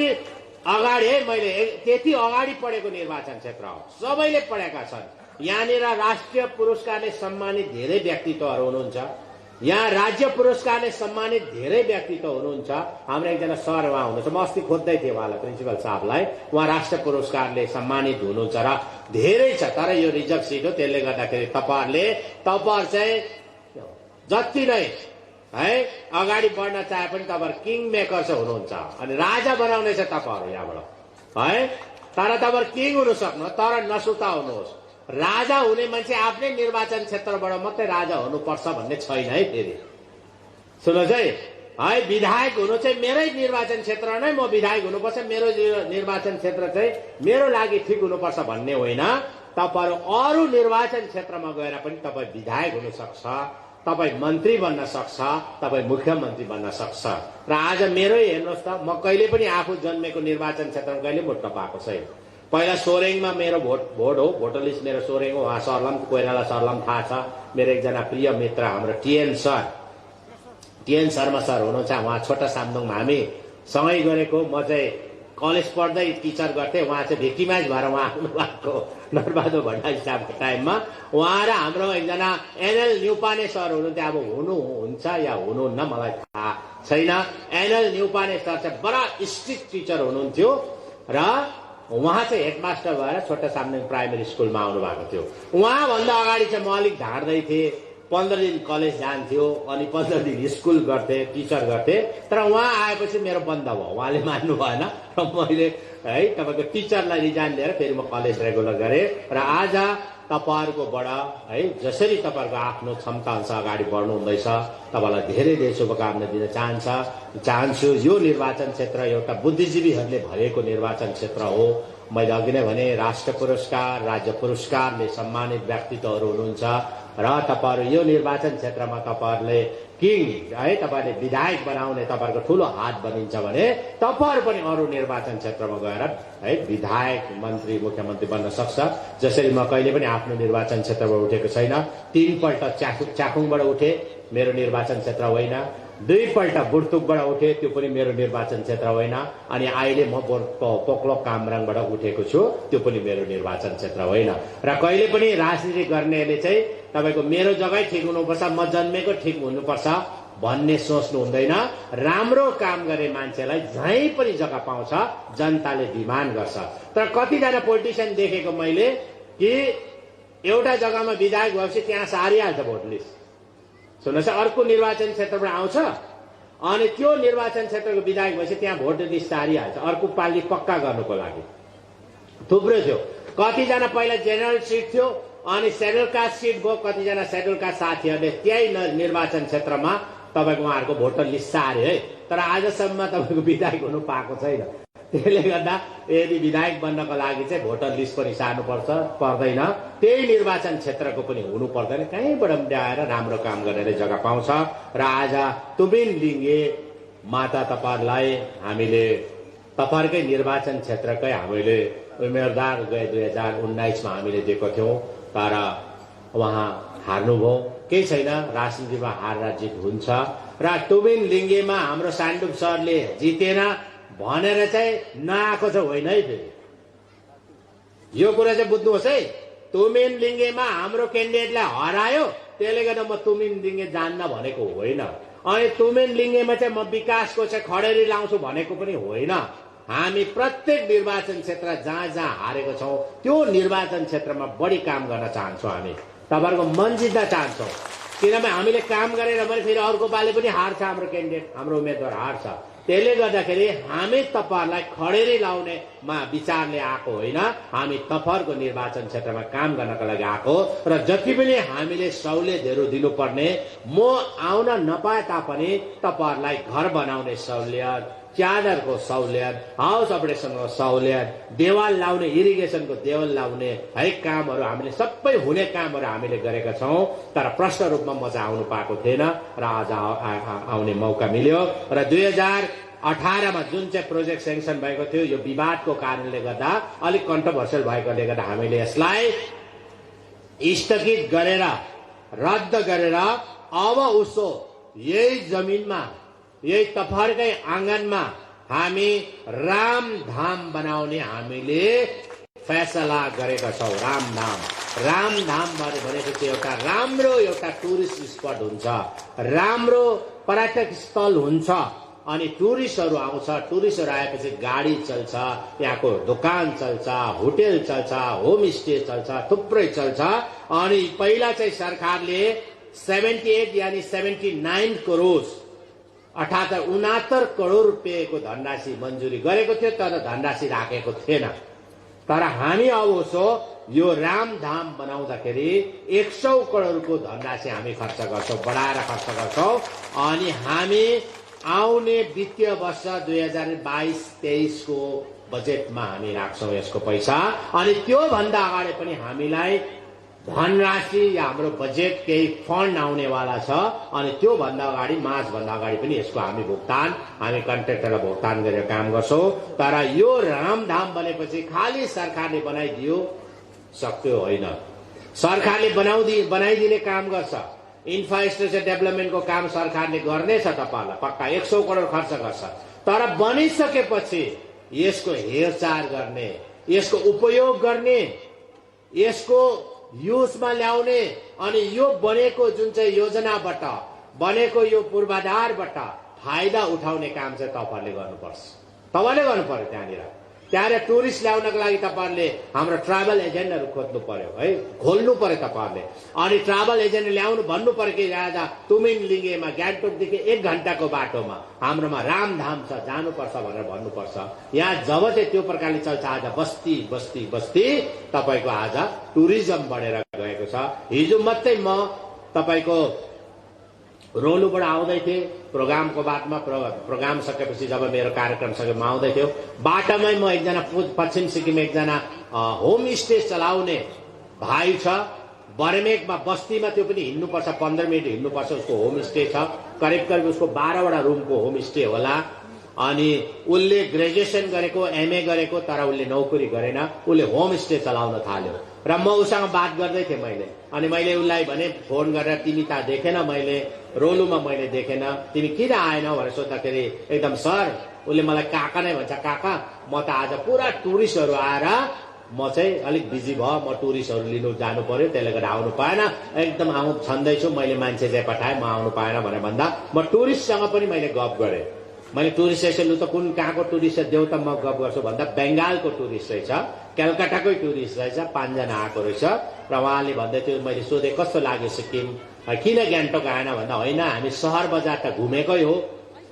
अगाडि है, मैले त्यति अगाडि पढेको निर्वाचन क्षेत्र हो, सबैले पढेका छन्। यहाँनिर राष्ट्रिय पुरस्कारले सम्मानित धेरै व्यक्तित्वहरू हुनुहुन्छ, यहाँ राज्य पुरस्कारले सम्मानित धेरै व्यक्तित्व हुनुहुन्छ। हाम्रो एकजना सर उहाँ हुनुहुन्छ, म अस्ति खोज्दै थिएँ उहाँलाई, प्रिन्सिपल साहबलाई, उहाँ राष्ट्रिय पुरस्कारले सम्मानित हुनुहुन्छ र धेरै छ। तर यो रिजर्भ सिट हो, त्यसले गर्दाखेरि तपाईहरु चाहिँ जति नै है अगाडि बढ्न चाहे पनि तपाईहरु किङ मेकर चाहिँ हुनुहुन्छ, अनि राजा बनाउने छ तपाईहरु यहाँबाट है। तर तपाईहरु किङ हुन सक्नु, तर नसुताउनुहोस्। राजा हुने मान्छे आफ्नै निर्वाचन क्षेत्रबाट मात्रै राजा हुनुपर्छ भन्ने छैन है। फेरि सुन्नुहोस् है, विधायक हुनु चाहिँ मेरै निर्वाचन क्षेत्र नै म विधायक हुनुपर्छ, मेरो निर्वाचन क्षेत्र चाहिँ मेरो लागि ठिक हुनुपर्छ भन्ने होइन। तपाईहरु अरू निर्वाचन क्षेत्रमा गएर पनि तपाई विधायक हुन सक्छ, तपाई मन्त्री बन्न सक्छ, तपाई मुख्यमन्त्री बन्न सक्छ। र आज मेरै हेर्नुहोस् त, म कहिले पनि आफू जन्मेको निर्वाचन क्षेत्रमा कहिले भोट नपाएको छैन। पहिला सोरेङमा मेरो भोट हो, भोटर लिस्ट मेरो सोरेङ हो। उहाँ सरलाई कोइराला सरलाई थाहा छ, मेरो एकजना प्रिय मित्र हाम्रो टिएन शर्मा सर हुनुहुन्छ, उहाँ छोटा सामदुङमा हामी सँगै गरेको। म चाहिँ कलेज पढ्दै टिचर गर्थेँ, उहाँ चाहिँ भिक्टिमाइज भएर उहाँ आउनु भएको नरबहादुर भण्डारी साहबको टाइममा। उहाँ र हाम्रो एकजना एनएल न्युपाने सर हुनुहुन्थ्यो, अब हुनुहुन्छ या हुनुहुन्न मलाई थाहा छैन। एनएल न्युपाने सर चाहिँ बडा स्ट्रिक्ट टिचर हुनुहुन्थ्यो र उहाँ चाहिँ हेडमास्टर भएर छोटा सामने प्राइमेरी स्कुलमा आउनु भएको थियो। उहाँभन्दा अगाडि चाहिँ म अलिक ढाँड्दै थिएँ, 15 दिन कलेज जान्थ्यो अनि 15 दिन स्कुल गर्थे, टिचर गर्थे। तर उहाँ आएपछि मेरो बन्द भयो, उहाँले मान्नु भएन र मैले है तपाईँको टिचरलाई रिजाइन लिएर फेरि म कलेज रेगुलर गरेँ। र आज तपाईँहरूकोबाट है जसरी तपाईँहरूको आफ्नो क्षमता अनुसार अगाडि बढ्नु हुँदैछ, तपाईँलाई धेरै धेरै शुभकामना दिन चाहन्छु। यो निर्वाचन क्षेत्र एउटा बुद्धिजीवीहरूले भरिएको निर्वाचन क्षेत्र हो। मैले अघि नै भने राष्ट्र पुरस्कार, राज्य पुरस्कारले सम्मानित व्यक्तित्वहरू हुनुहुन्छ र तपाईँहरू यो निर्वाचन क्षेत्रमा तपाईँहरूले किङ है तपाईँले विधायक बनाउने तपाईँहरूको ठुलो हात बनिन्छ भने तपाईँहरू पनि अरू निर्वाचन क्षेत्रमा गएर है विधायक, मन्त्री, मुख्यमन्त्री बन्न सक्छ। जसरी म कहिले पनि आफ्नो निर्वाचन क्षेत्रबाट उठेको छैन। 3 पल्ट च्याखुङबाट उठे, मेरो निर्वाचन क्षेत्र होइन। 2 पल्ट बुर्तुकबाट उठे, त्यो पनि मेरो निर्वाचन क्षेत्र होइन। अनि अहिले म पोकलोक कामराङबाट उठेको छु, त्यो पनि मेरो निर्वाचन क्षेत्र होइन। र कहिले पनि राजनीति गर्नेले चाहिँ तपाईको मेरो जग्गै ठिक हुनुपर्छ, म जन्मेको ठिक हुनुपर्छ भन्ने सोच्नु हुँदैन। राम्रो काम गरे मान्छेलाई जहीँ पनि जग्गा पाउँछ, जनताले डिमान्ड गर्छ। तर कतिजना पोलिटिसियन देखेको मैले कि एउटा जग्गामा विधायक भएपछि त्यहाँ सारिहाल्छ भोट लिस्ट। सुन्नुहोस्, अर्को निर्वाचन क्षेत्रबाट आउँछ अनि त्यो निर्वाचन क्षेत्रको विधायक भएपछि त्यहाँ भोट लिस्ट सारिहाल्छ अर्को पालि पक्का गर्नुको लागि। थुप्रो थियो, कतिजना पहिला जेनरल सिट थियो अनि सेड्युल कास्ट सिट भयो, कतिजना सेड्युल कास्ट साथीहरूले त्यही निर्वाचन क्षेत्रमा तपाईँको उहाँहरूको भोटर लिस्ट सारे है। तर आजसम्म तपाईँको विधायक हुनु पाएको छैन। त्यसले गर्दा यदि विधायक बन्नको लागि चाहिँ भोटर लिस्ट पनि सार्नु पर्दैन, त्यही निर्वाचन क्षेत्रको पनि हुनु पर्दैन। कहीँबाट पनि आएर राम्रो काम गरेर जग्गा पाउँछ। र आज तुबिन लिङ्गे माता तपाईँहरूलाई हामीले तपाईँहरूकै निर्वाचन क्षेत्रकै हामीले उम्मेदवार 2019मा हामीले दिएको थियौँ, तर उहाँ हार्नुभयो। केही छैन, राजनीतिमा हार र जित हुन्छ। र तुबिन लिङ्गेमा हाम्रो सान्डुप सरले जितेन भनेर चाहिँ नआएको छ होइन है। फेरि यो कुरा चाहिँ बुझ्नुहोस् है, तुमिन लिङ्गेमा हाम्रो क्यान्डिडेटलाई हरायो त्यसले गर्दा म तुमिन लिङ्गे जान्न भनेको होइन। अनि तुमिन लिङ्गेमा चाहिँ म विकासको चाहिँ खडेरी लाउँछु भनेको पनि होइन। हामी प्रत्येक निर्वाचन क्षेत्र जहाँ जहाँ हारेको छौँ त्यो निर्वाचन क्षेत्रमा बढी काम गर्न चाहन्छौँ। हामी तपाईँहरूको मन जित्न चाहन्छौँ, किनभने हामीले काम गरेर भने फेरि अर्को पालि पनि हार्छ हाम्रो क्यान्डिडेट, हाम्रो उम्मेदवार हार्छ। त्यसले गर्दाखेरि हामी तपाईँहरूलाई खडेरी लाउनेमा विचारले आएको होइन, हामी तपाईँहरूको निर्वाचन क्षेत्रमा काम गर्नको लागि आएको। र जति पनि हामीले सहुलियतहरू दिनुपर्ने, म आउन नपाए तापनि तपाईँहरूलाई घर बनाउने सहुलियत, च्यादरको सहुलियत, हाउस अपरेसनको सहुलियत, देवाल लाउने, इरिगेसनको देवाल लाउने है कामहरू हामीले सबै हुने कामहरू हामीले गरेका छौँ। तर प्रष्ट रूपमा म चाहिँ आउनु पाएको थिएन र आज आउने मौका मिल्यो। र 2018मा जुन चाहिँ प्रोजेक्ट सेङ्सन भएको थियो, यो विवादको कारणले गर्दा अलिक कन्ट्रोभर्सियल भएकोले गर्दा हामीले यसलाई स्थगित गरेर रद्द गरेर अब उसो यही जमिनमा, यही तपाईँहरूकै आँगनमा हामी रामधाम बनाउने हामीले फैसला गरेका छौँ। रामधाम भनेपछि एउटा राम्रो एउटा टुरिस्ट स्पट हुन्छ, राम्रो पर्यटक स्थल हुन्छ। अनि टुरिस्टहरू आउँछ, टुरिस्टहरू आएपछि गाडी चल्छ, यहाँको दोकान चल्छ, होटेल चल्छ, होमस्टे चल्छ, थुप्रै चल्छ। अनि पहिला चाहिँ सरकारले 78 यानी 79 करोड 69 करोड रुपियाँको धनराशि मन्जुरी गरेको थियो, तर धनराशि राखेको थिएन। तर हामी अब उसो यो रामधाम बनाउँदाखेरि 100 करोडको धनराशि हामी खर्च गर्छौँ, बढाएर खर्च गर्छौँ। अनि हामी आउने वित्तीय वर्ष 2022-23 को बजेटमा हामी राख्छौँ यसको पैसा। अनि त्यो भन्दा अगाडि पनि हामीलाई धनराशि या हाम्रो बजेट केही फन्ड आउनेवाला छ। अनि त्यो भन्दा अगाडि, मार्च भन्दा अगाडि पनि यसको हामी कन्ट्र्याक्टरलाई भुक्तान गरेर काम गर्छौँ। तर यो रामधाम बनेपछि खालि सरकारले बनाइदियो सक्यो होइन, सरकारले बनाइदिने काम गर्छ। इन्फ्रास्ट्रक्चर डेभलपमेन्टको काम सरकारले गर्नेछ, तपाईँहरूलाई पक्का 100 करोड खर्च गर्छ। तर बनिसकेपछि यसको हेरचाह गर्ने, यसको उपयोग गर्ने, यसको युजमा ल्याउने, अनि यो बनेको जुन चाहिँ योजनाबाट बनेको यो पूर्वाधारबाट फाइदा उठाउने काम चाहिँ तपाईँहरूले गर्नुपर्छ, तपाईँले गर्नु पर्यो। त्यहाँनिर त्यहाँ टुरिस्ट ल्याउनको लागि तपाईहरुले हाम्रो ट्राभल एजेन्टहरु खोज्नु पर्यो है, खोल्नु पर्यो तपाईहरुले। अनि ट्राभल एजेन्ट ल्याउनु भन्नु पर्यो कि राजा तुमिनलिङ्गेमा गान्तोकदेखि 1 घण्टाको बाटोमा हाम्रोमा रामधाम छ, जानुपर्छ भनेर भन्नुपर्छ। यहाँ जब चाहिँ त्यो प्रकारले चल्छ, आज बस्ती बस्ती बस्ती तपाईको आज टुरिज्म बढेर गएको छ। हिजो मात्रै म तपाईको रोलुबाट आउँदै थिएँ, प्रोग्रामको बादमा प्रोग्राम सकेपछि जब मेरो कार्यक्रम सकेमा आउँदै थियो, बाटोमै म एकजना पश्चिम सिक्किम एकजना होम स्टे चलाउने भाइ छ, बर्मेकमा बस्तीमा, त्यो पनि हिँड्नुपर्छ 15 मिनट हिँड्नुपर्छ, उसको होम स्टे छ, करिब करिब उसको 12 वटा रुमको होम स्टे होला। अनि उसले ग्रेजुएसन गरेको, एमए गरेको, तर उसले नौकरी गरेन, उसले होम स्टे चलाउन थाल्यो। र म उसँग बात गर्दै थिएँ मैले, अनि मैले उसलाई भने फोन गरेर तिमी त देखेन, मैले रोलुमा मैले देखेन, तिमी किन आएनौ भनेर सोद्धाखेरि एकदम सर, उसले मलाई काका नै भन्छ, काका म त आज पुरा टुरिस्टहरु आएर म चाहिँ अलिक बिजी भयो, म टुरिस्टहरु लिनु जानु पर्यो, त्यसले गर्दा आउनु पाएन, एकदम आउँ छन्दैछु, मैले मान्छे चाहिँ पठाएँ, म आउनु पाएन भनेर भन्दा म टुरिस्टसँग पनि मैले गफ गरेँ। मैले टुरिस्ट रहेछ, लु त कुन कहाँको टुरिस्ट देऊ त म गफ गर्छु भन्दा बेंगालको टुरिस्ट रहेछ, कलकत्ताकै टुरिस्ट रहेछ, 5 जना आएको रहेछ। र उहाँले भन्दै थियो, मैले सोधेँ कस्तो लाग्यो सिक्किम, किन गान्तोक आएन भन्दा होइन हामी सहर बजार त घुमेकै हो,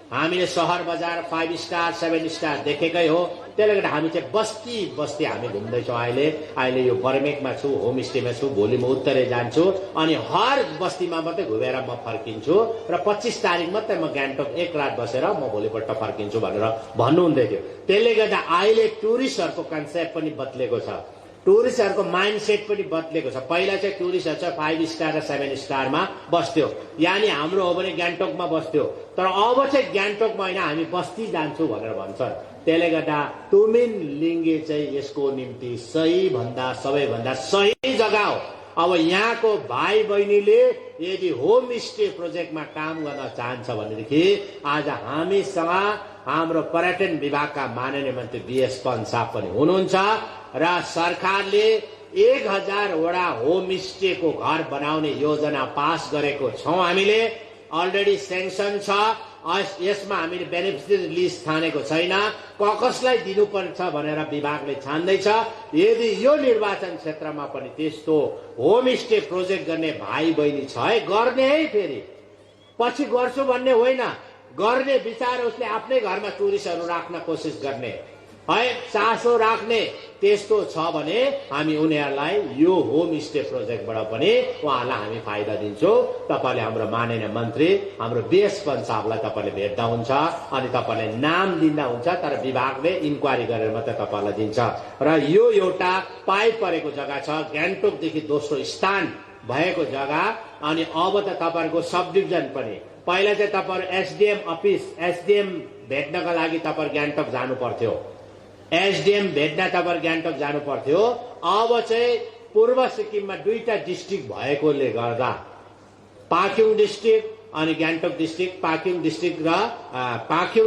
हामीले सहर बजार 5 स्टार 7 स्टार देखेकै हो, त्यसले गर्दा हामी चाहिँ बस्ती बस्ती हामी घुम्दैछौँ। अहिले यो बर्मेकमा छु, होमस्टेमा छु, भोलि म उत्तरे जान्छु, अनि हर बस्तीमा मात्रै घुमेर म फर्किन्छु र 25 तारिक मात्रै म गान्तोक 1 रात बसेर म भोलिपल्ट फर्किन्छु भनेर भन्नुहुँदै थियो। त्यसले गर्दा अहिले टुरिस्टहरुको कन्सेप्ट पनि बदलेको छ, टुरिस्टहरुको माइन्डसेट पनि बदलेको छ। पहिला चाहिँ टुरिस्टहरु चाहिँ 5 स्टार र 7 स्टारमा बस्थ्यो, यानी हाम्रो हो भने गान्तोकमा बस्थ्यो, तर अब चाहिँ गान्तोकमा होइन हामी बस्ती जान्छु भनेर भन्छ। त्यसले गर्दा तुमिनलिङ्गे चाहिँ यसको निम्ति सबैभन्दा सही जग्गा हो। अब यहाँको भाइ बहिनीले यदि होम स्टे प्रोजेक्टमा काम गर्न चाहन्छ भनेदेखि आज हामीसँग हाम्रो पर्यटन विभागका माननीय मन्त्री बीएस पन्त साहब पनि हुनुहुन्छ र सरकारले 1000 वटा होम स्टेको घर बनाउने योजना पास गरेको छौं। हामीले अलरेडी सेंक्सन छ, यसमा हामीले बेनिफिसियरी लिस्ट छानेको छैन, कसलाई दिनुपर्छ भनेर विभागले छान्दैछ। यदि यो निर्वाचन क्षेत्रमा पनि त्यस्तो होम स्टे प्रोजेक्ट गर्ने भाइ बहिनी छ है, गर्ने है, फेरि पछि गर्छु भन्ने होइन, गर्ने विचार उसले आफ्नै घरमा टुरिस्टहरु राख्न कोसिस गर्ने है, चासो राख्ने त्यस्तो छ भने हामी उनीहरूलाई यो होम स्टे प्रोजेक्टबाट पनि उहाँलाई हामी फाइदा दिन्छौँ। तपाईले हाम्रो माननीय मन्त्री हाम्रो बीएस पन्त साहबलाई तपाईले भेट्दा हुन्छ, अनि तपाईले नाम दिँदा हुन्छ, तर विभागले इन्क्वायरी गरेर मात्रै तपाईलाई दिन्छ। र यो एउटा पाइ परेको जग्गा छ, गान्तोकदेखि दोस्रो स्थान भएको जग्गा। अनि अब त तपाईहरुको सब डिभिजन पनि, पहिला चाहिँ तपाईहरु एसडीएम अफिस, एसडीएम भेट्नका लागि तपाईहरु गान्तोक जानु पर्थ्यो, एसडीएम भेट्न तपाईहरु गान्तोक जानु पर्थ्यो। अब चाहिँ पूर्व सिक्किममा 2टा डिस्ट्रिक्ट भएकोले गर्दा पाक्योङ डिस्ट्रिक्ट अनि गान्तोक डिस्ट्रिक्ट, पाक्योङ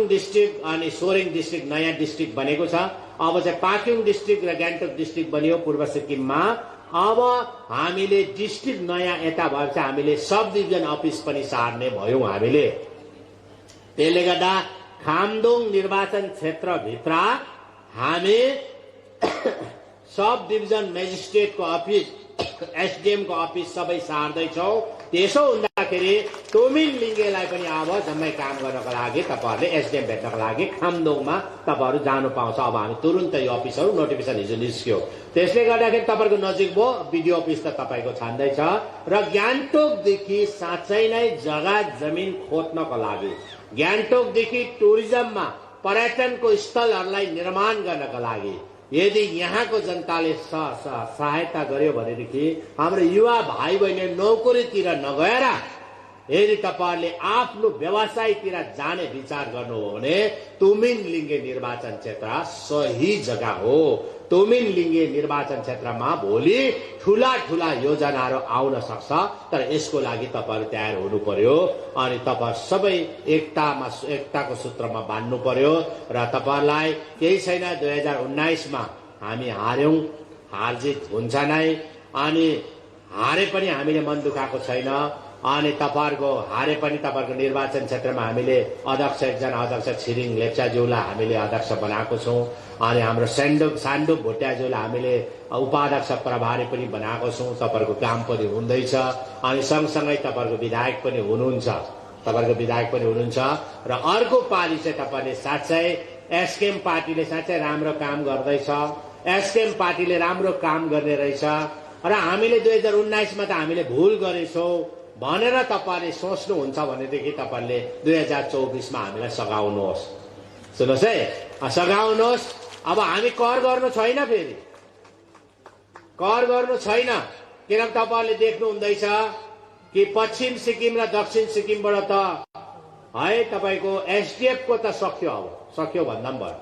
डिस्ट्रिक्ट अनि सोरेङ डिस्ट्रिक्ट नयाँ डिस्ट्रिक्ट बनेको छ। अब चाहिँ पाक्योङ डिस्ट्रिक्ट र गान्तोक डिस्ट्रिक्ट बनियो पूर्व सिक्किममा। अब हामीले डिस्ट्रिक्ट नयाँ यता भएपछि हामीले सब डिभिजन अफिस पनि सार्ने भयौं हामीले। त्यसले गर्दा खामदोङ निर्वाचन क्षेत्रभित्र हामी सब डिभिजन मेजिस्ट्रेटको अफिस, एसडीएम को अफिस सबै सार्दैछौं। त्यसो हुँदाखेरि तुमिनलिङ्गेलाई पनि अब जम्मै काम गर्नको लागि तपाईहरुले एसडीएम भेट्नको लागि खामदोङमा तपाईहरु जानु पाउँछ। अब हामी तुरुन्त यो अफिसहरु नोटिफिकेसन हिजो निस्क्यो, त्यसले गर्दाखेरि तपाईहरुको नजिक भयो भिडियो अफिस त तपाईको छान्दैछ। र गान्तोकदेखि साँच्चै नै जग्गा जमिन खोज्नको लागि, गान्तोकदेखि टुरिज्ममा पर्यटनको स्थलहरूलाई निर्माण गर्नका लागि यदि यहाँको जनताले सहायता गर्यो भनेदेखि हाम्रो युवा भाइ बहिनी नौकरीतिर नगएर यदि तपाईहरुले आफ्नो व्यवसायतिर जाने विचार गर्नु हो भने तुमिनलिङ्गे निर्वाचन क्षेत्र सही जग्गा हो। तुमिनलिङ्गे निर्वाचन क्षेत्रमा भोलि ठूला ठूला योजनाहरू आउन सक्छ, तर यसको लागि तपाईहरु तयार हुनु पर्यो अनि तपाईहरु सबै एकताको सूत्रमा बाँध्नु पर्यो। र तपाईहरुलाई केही छैन, 2019 मा हामी हार्यौं, हारजित हुन्छ नै, अनि हारे पनि हामीले मन दुखाएको छैन। अनि तपाईँहरूको हारे पनि तपाईँहरूको निर्वाचन क्षेत्रमा हामीले अध्यक्ष एकजना अध्यक्ष छिरिङ लेप्चाज्यूलाई हामीले अध्यक्ष बनाएको छौँ अनि हाम्रो सान्डुप भुटियाज्यूलाई हामीले उपाध्यक्ष प्रभारी पनि बनाएको छौँ। तपाईँहरूको काम पनि हुँदैछ अनि सँगसँगै तपाईँहरूको विधायक पनि हुनुहुन्छ र अर्को पालि चाहिँ तपाईँले साँच्चै एसकेएम पार्टीले साँच्चै राम्रो काम गर्दैछ, एसकेएम पार्टीले राम्रो काम गर्ने रहेछ र हामीले 2019 मा त हामीले भूल गरेछौँ भनेर तपाईले सोच्नुहुन्छ भनेदेखि तपाईले 2024 मा हामीलाई सघाउनुहोस्। सुन्नुहोस् है, सघाउनुहोस्। अब हामी कर गर्नु छैन, फेरि कर गर्नु छैन, किनभने तपाईले देख्नु हुँदैछ कि पश्चिम सिक्किम र दक्षिण सिक्किमबाट त है तपाईको एसडीएफ को त सक्यो भन्दा पनि भयो।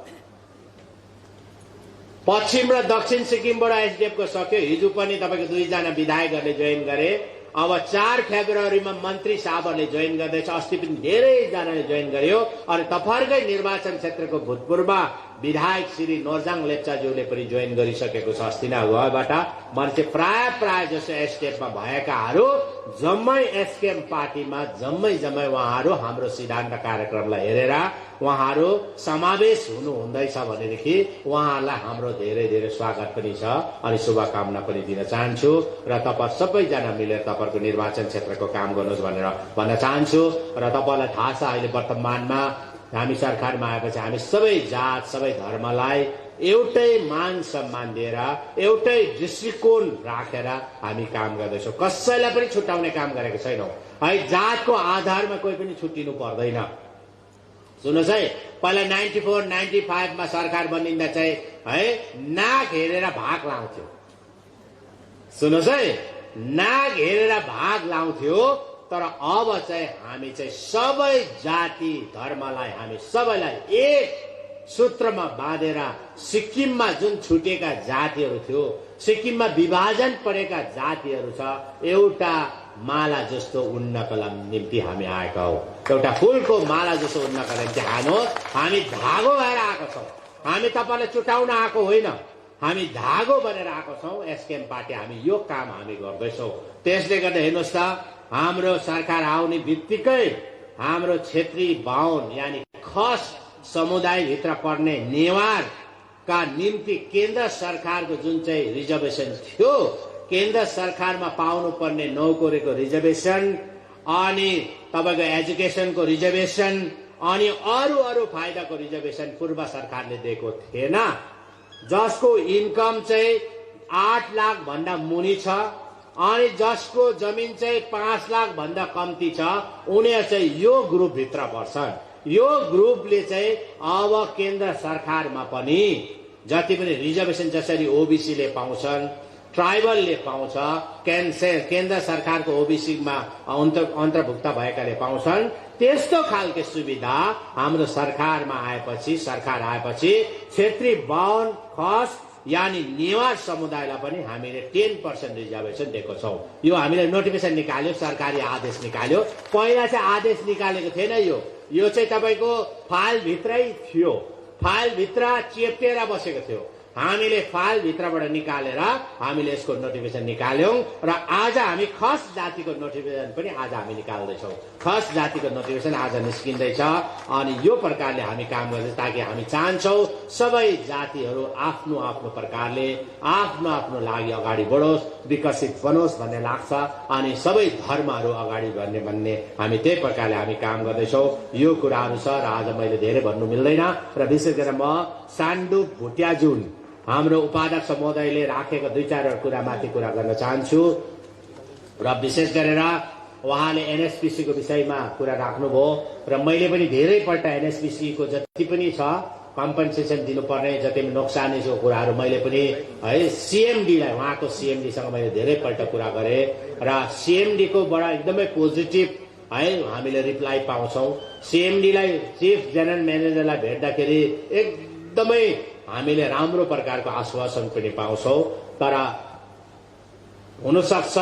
पश्चिम र दक्षिण सिक्किमबाट एसडीएफ को सक्यो। हिजो पनि तपाईको 2 जना विधायकहरूले जोइन गरे। अब 4 फेब्रुअरीमा मन्त्री साहबहरूले जोइन गर्दैछ। अस्ति पनि धेरै जनाले जोइन गर्यो अनि तपाईहरुकै निर्वाचन क्षेत्रको भूतपूर्व विधायक श्री नोरजाङ लेप्चाज्यूले पनि जोइन गरिसकेको छ। अस्ति नै गएबाट मान्छे प्राय जसो एसडीएफ मा भएकाहरू जम्मै एसकेएम पार्टीमा जम्मै उहाँहरू हाम्रो सिद्धान्त कार्यक्रमलाई हेरेर उहाँहरू समावेश हुनु हुँदैछ भनेदेखि उहाँहरूलाई हाम्रो धेरै स्वागत पनि छ अनि शुभकामना पनि दिन चाहन्छु र तपाईहरु सबैजना मिलेर तपाईहरुको निर्वाचन क्षेत्रको काम गर्नुहोस् भनेर भन्न चाहन्छु। र तपाईलाई थाहा छ अहिले वर्तमानमा हामी सरकारमा आएपछि हामी सबै जात सबै धर्मलाई एउटै मान सम्मान दिएर एउटै दृष्टिकोण राखेर हामी काम गर्दैछौँ। कसैलाई पनि छुट्याउने काम गरेको छैनौँ है। जातको आधारमा कोही पनि छुट्टिनु पर्दैन। सुन्नुहोस् है, पहिला 94-95 मा सरकार बनिँदा चाहिँ है नाक हेरेर भाग लाउँथ्यो। सुन्नुहोस् है, नाक हेरेर भाग लाउँथ्यो। तर अब चाहिँ हामी चाहिँ सबै जाति धर्मलाई हामी सबैलाई एक सूत्रमा बाँधेर सिक्किममा जुन छुटेका जातिहरू थियो, सिक्किममा विभाजन परेका जातिहरू छ, एउटा माला जस्तो उन्नको निम्ति हामी आएका हौ। एउटा फूलको माला जस्तो उन्नको निम्ति हामी धागो भएर आएको छौँ। हामी तपाईलाई चुटाउन आएको होइन, हामी धागो बनेर आएको छौँ। एसकेएम पार्टी हामी यो काम हामी गर्दैछौँ। त्यसले गर्दा हेर्नुहोस् त, हाम्रो सरकार आउने बित्तिकै हाम्रो क्षेत्री बाहुन यानी खस समुदायभित्र पर्ने नेवारका निम्ति केन्द्र सरकारको जुन चाहिँ रिजर्भेसन थियो, केन्द्र सरकारमा पाउनु पर्ने नौकरीको रिजर्भेसन अनि तपाईको एजुकेसनको रिजर्भेसन अनि अरू फाइदाको रिजर्भेसन पूर्व सरकारले दिएको थिएन। जसको इन्कम चाहिँ 8 लाख भन्दा मुनि छ अनि जसको जमिन चाहिँ 5 लाख भन्दा कम्ती छ, उनीहरू चाहिँ यो ग्रुप भित्र पर्छन्। यो ग्रुपले चाहिँ अब केन्द्र सरकारमा पनि जति पनि रिजर्भेसन जसरी ओबीसीले पाउँछन्, ट्राइबलले पाउँछ, केन्द्र सरकारको ओबीसीमा अन्तर्भुक्त भएकाले पाउँछन्, त्यस्तो खालको सुविधा हाम्रो सरकार आएपछि क्षेत्री बाहुन खस यानी नेवार समुदायलाई पनि हामीले 10% रिजर्भेसन दिएको छौँ। यो हामीले नोटिफिकेसन निकाल्यो, सरकारी आदेश निकाल्यो। पहिला चाहिँ आदेश निकालेको थिएन। यो चाहिँ तपाईको फाइल भित्रै थियो, फाइल भित्र चेप्टेर बसेको थियो। हामीले फाइल भित्रबाट निकालेर हामीले यसको नोटिफिकेसन निकाल्यौं र आज हामी खस जातिको नोटिफिकेसन पनि आज हामी निकाल्दैछौँ। खस जातिको नोटिफिकेसन आज निस्किँदैछ अनि यो प्रकारले हामी काम गर्दैछौँ ताकि हामी चाहन्छौँ सबै जातिहरू आफ्नो आफ्नो प्रकारले आफ्नो आफ्नो लागि अगाडि बढोस्, विकसित बनोस् भन्ने लाग्छ अनि सबै धर्महरू अगाडि बढ्ने भन्ने हामी त्यही प्रकारले हामी काम गर्दैछौँ। यो कुराहरू छ र आज मैले धेरै भन्नु मिल्दैन र विशेष गरेर म सान्डुप भुटियाजुन हाम्रो उपाध्यक्ष महोदयले राखेको 2-4 कुरामाथि कुरा गर्न चाहन्छु र विशेष गरेर उहाँले एनएसपीसी को विषयमा कुरा राख्नुभयो र मैले पनि धेरैपल्ट एनएसपीसी को जति पनि छ कम्पनसेसन दिनुपर्ने जति पनि नोक्सानीको कुराहरू मैले पनि है सीएमडीलाई उहाँको सीएमडीसँग मैले धेरैपल्ट कुरा गरेँ र सीएमडी को बाट एकदमै पोजिटिभ है हामीले रिप्लाई पाउँछौँ। सीएमडीलाई चीफ जनरल म्यानेजरलाई भेट्दाखेरि एकदमै हामीले राम्रो प्रकारको आश्वासन पनि पाउँछौँ। तर हुनसक्छ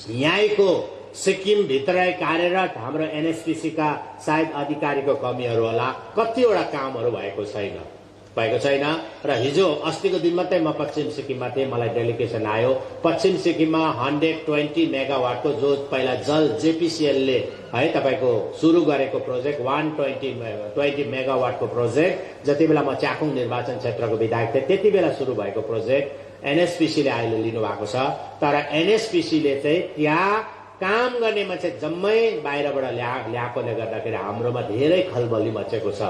यहीँको सिक्किम भित्रै कार्यरत हाम्रो एनएसपीसी का सायद अधिकारीको कमीहरू होला, कतिवटा कामहरू भएको छैन। भएको छैन। र हिजो अस्तिको दिन मात्रै म पश्चिम सिक्किममा थिएँ, मलाई डेलिगेसन आयो। पश्चिम सिक्किममा 120 मेगावाटको जो पहिला जल जेपीसीएलले है तपाईँको सुरु गरेको प्रोजेक्ट 120 मेगावाटको प्रोजेक्ट जति बेला म च्याखुङ निर्वाचन क्षेत्रको विधायक थिएँ त्यति बेला सुरु भएको प्रोजेक्ट एनएसपीसीले अहिले लिनुभएको छ। तर एनएसपीसीले चाहिँ त्यहाँ काम गर्ने मान्छे जम्मै बाहिरबाट ल्याएकोले गर्दाखेरि हाम्रोमा धेरै खलबली मचेको छ।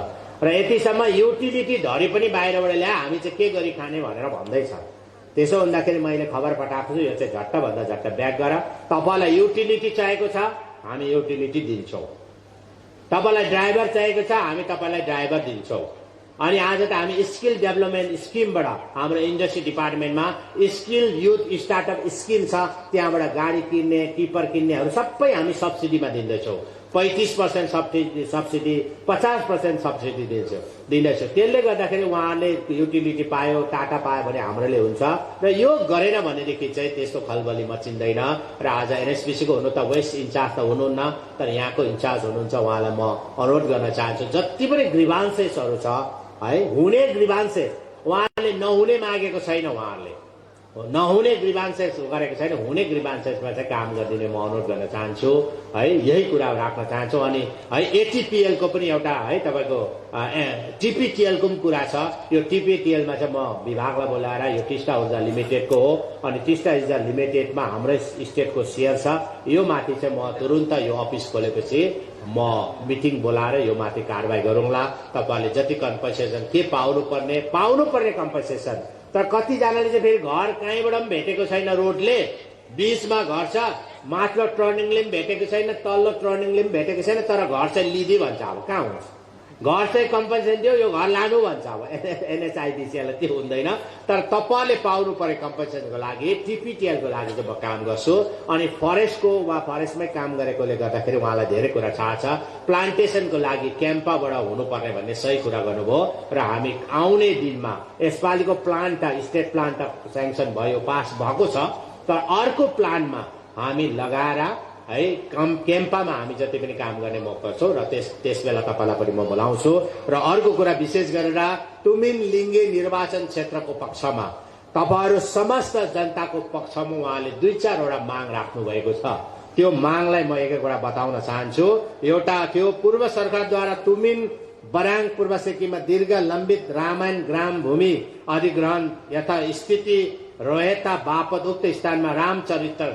र यतिसम्म युटिलिटी धरी पनि बाहिरबाट ल्या, हामी चाहिँ के गरी खाने भनेर भन्दैछ। त्यसो हुँदाखेरि मैले खबर पठाएको छु, यो चाहिँ झट्टभन्दा झट्ट ब्याक गर। तपाईँलाई युटिलिटी चाहिएको छ, हामी युटिलिटी दिन्छौँ। तपाईँलाई ड्राइभर चाहिएको छ, हामी तपाईँलाई ड्राइभर दिन्छौँ। अनि आज त हामी स्किल डेभलपमेन्ट स्किमबाट हाम्रो इन्डस्ट्री डिपार्टमेन्टमा स्किल युथ स्टार्टअप स्किम छ, त्यहाँबाट गाडी किन्ने टिपर किन्नेहरू सबै हामी सब्सिडीमा दिँदैछौँ। 35% सब्सिडी 50% सब्सिडी दिँदैछौँ। त्यसले गर्दाखेरि उहाँले युटिलिटी पायो, टाटा पायो भने हाम्रोले हुन्छ। र यो गरेन भनेदेखि चाहिँ त्यस्तो खलबली मचिँदैन। र आज एनएसपीसीको हुनु त वेस्ट इन्चार्ज त हुनुहुन्न, तर यहाँको इन्चार्ज हुनुहुन्छ, उहाँलाई म अनुरोध गर्न चाहन्छु जति पनि ग्रिभान्सेसहरू छ है, हुने ग्रिभान्सेस उहाँले नहुने मागेको छैन, उहाँहरूले नहुने ग्रिभान्सेस गरेको छैन, हुने ग्रिभान्सेसमा चाहिँ काम गरिदिने म अनुरोध गर्न चाहन्छु है, यही कुरा राख्न चाहन्छु। अनि है एटिपिएलको पनि एउटा है तपाईँको टिपिटिएलको पनि कुरा छ। यो टिपिटिएलमा चाहिँ म विभागलाई बोलाएर यो टिस्टा ऊर्जा लिमिटेडको हो, अनि टिस्टा ऊर्जा लिमिटेडमा हाम्रै स्टेटको सेयर छ। यो माथि चाहिँ म तुरुन्त यो अफिस खोलेपछि म मिटिङ बोलाएर यो माथि कारवाही गरौँला। तपाईँहरूले जति कम्पनसेसन के पाउनुपर्ने कम्पनसेसन। तर कतिजनाले चाहिँ फेरि घर कहीँबाट पनि भेटेको छैन, रोडले बीचमा घर छ, माथिल्लो टर्निङले पनि भेटेको छैन, तल्लो टर्निङले पनि भेटेको छैन, तर घर चाहिँ लिँदै भन्छ। अब कहाँ हुन्छ, घर चाहिँ कम्पनसेसन दियो, यो घर लानु भन्छ। अब एनएचआइडिसीलाई त्यो हुँदैन। तर तपाईँले पाउनु पर्ने कम्पनसेसनको लागि टिपिटिएलको लागि चाहिँ म काम गर्छु। अनि फरेस्टको वा फरेस्टमै काम गरेकोले गर्दाखेरि उहाँलाई धेरै कुरा थाहा छ। प्लान्टेसनको लागि क्याम्पाबाट हुनुपर्ने भन्ने सही कुरा गर्नुभयो। र हामी आउने दिनमा यसपालिको प्लान्ट स्टेट प्लान्ट स्याङ्सन भयो, पास भएको छ, तर अर्को प्लानमा हामी लगाएर है क्याम्पामा हामी जति पनि काम गर्ने मौका छौँ। र त्यस बेला तपाईँलाई पनि म बोलाउँछु। र अर्को कुरा विशेष गरेर तुमिन लिङ्गे निर्वाचन क्षेत्रको पक्षमा तपाईँहरू समस्त जनताको पक्षमा उहाँले 2-4 माग राख्नु भएको छ। त्यो मागलाई म एक एकवटा बताउन चाहन्छु। एउटा थियो पूर्व सरकारद्वारा तुमिन बराङ पूर्व सिक्किममा दीर्घ लम्बित रामायण ग्राम भूमि अधिग्रहण यथा स्थिति रहेता बापत उक्त स्थानमा रामचरित्र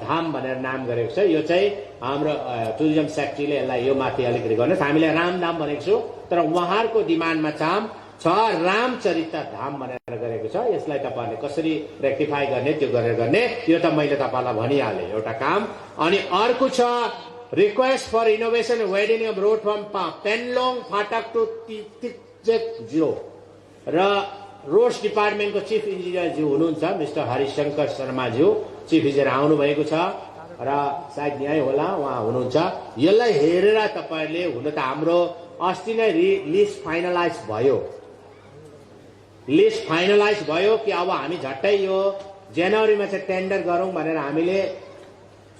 धाम भनेर नाम गरेको छ। यो चाहिँ हाम्रो टुरिज्म सेक्रेटरीले यसलाई यो माथि अलिकति गर्नुहोस्। हामीले रामधाम भनेको छु, तर उहाँहरूको डिमान्डमा छ रामचरित्र धाम भनेर गरेको छ। यसलाई तपाईँहरूले कसरी रेक्टिफाई गर्ने त्यो गरेर गर्ने, यो त मैले तपाईँलाई भनिहालेँ एउटा काम। अनि अर्को छ request for innovation widening of road from Penlong फाटक टु तिक्जेक 0। र रोड्स डिपार्टमेन्टको चिफ इन्जिनियरज्यू हुनुहुन्छ मिस्टर हरिशंकर शर्माज्यू, चिफ इन्जिनियर आउनुभएको छ र सायद यहीँ होला, उहाँ हुनुहुन्छ। यसलाई हेरेर तपाईँहरूले, हुन त हाम्रो अस्ति नै लिस्ट फाइनलाइज भयो कि अब हामी झट्टै यो जनवरीमा चाहिँ टेन्डर गरौँ भनेर हामीले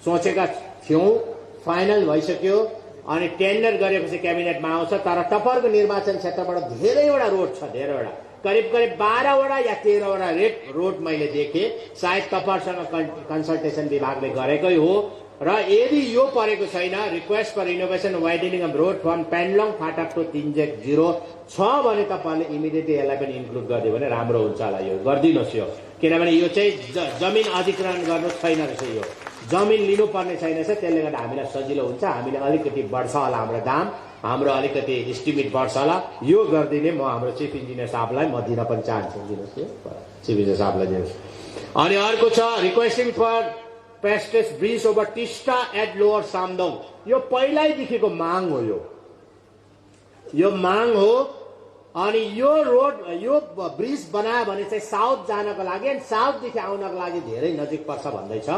सोचेका थियौँ। फाइनल भइसक्यो। अनि टेन्डर गरेपछि क्याबिनेटमा आउँछ। तर तपाईँहरूको निर्वाचन क्षेत्रबाट धेरैवटा रोड छ, धेरैवटा करिब 12वटा या 13वटा रोड मैले देखेँ। सायद तपाईँहरूसँग कन्सल्टेसन विभागले गरेकै हो। र यदि यो परेको छैन request for innovation widening of road from Penlong फाटक टु तिन्जेक 0 छ भने तपाईँले इमिडिएटली यसलाई पनि इन्क्लुड गरिदियो भने राम्रो हुन्छ होला। यो गरिदिनुहोस् यो, किनभने यो चाहिँ जमिन अधिग्रहण गर्नु छैन रहेछ, यो जमिन लिनुपर्ने छैन रहेछ। त्यसले गर्दा हामीलाई सजिलो हुन्छ, हामीले अलिकति बढ्छ होला हाम्रो दाम, हाम्रो अलिकति इस्टिमेट बढ्छ होला। यो गरिदिने म हाम्रो चिफ इन्जिनियर साहबलाई म दिन पनि चाहन्छु। दिनुहोस्, चिफ इन्जिनियर साहबलाई दिनुहोस्। अनि अर्को छ रिक्वेस्टिङ फर पेस्टेस bridge over Teesta at lower Samdong. यो पहिल्यैदेखिको माग हो, यो माग हो। अनि यो रोड यो ब्रिज बनायो भने चाहिँ साउथ जानको लागि अनि साउथदेखि आउनको लागि धेरै नजिक पर्छ भन्दैछ।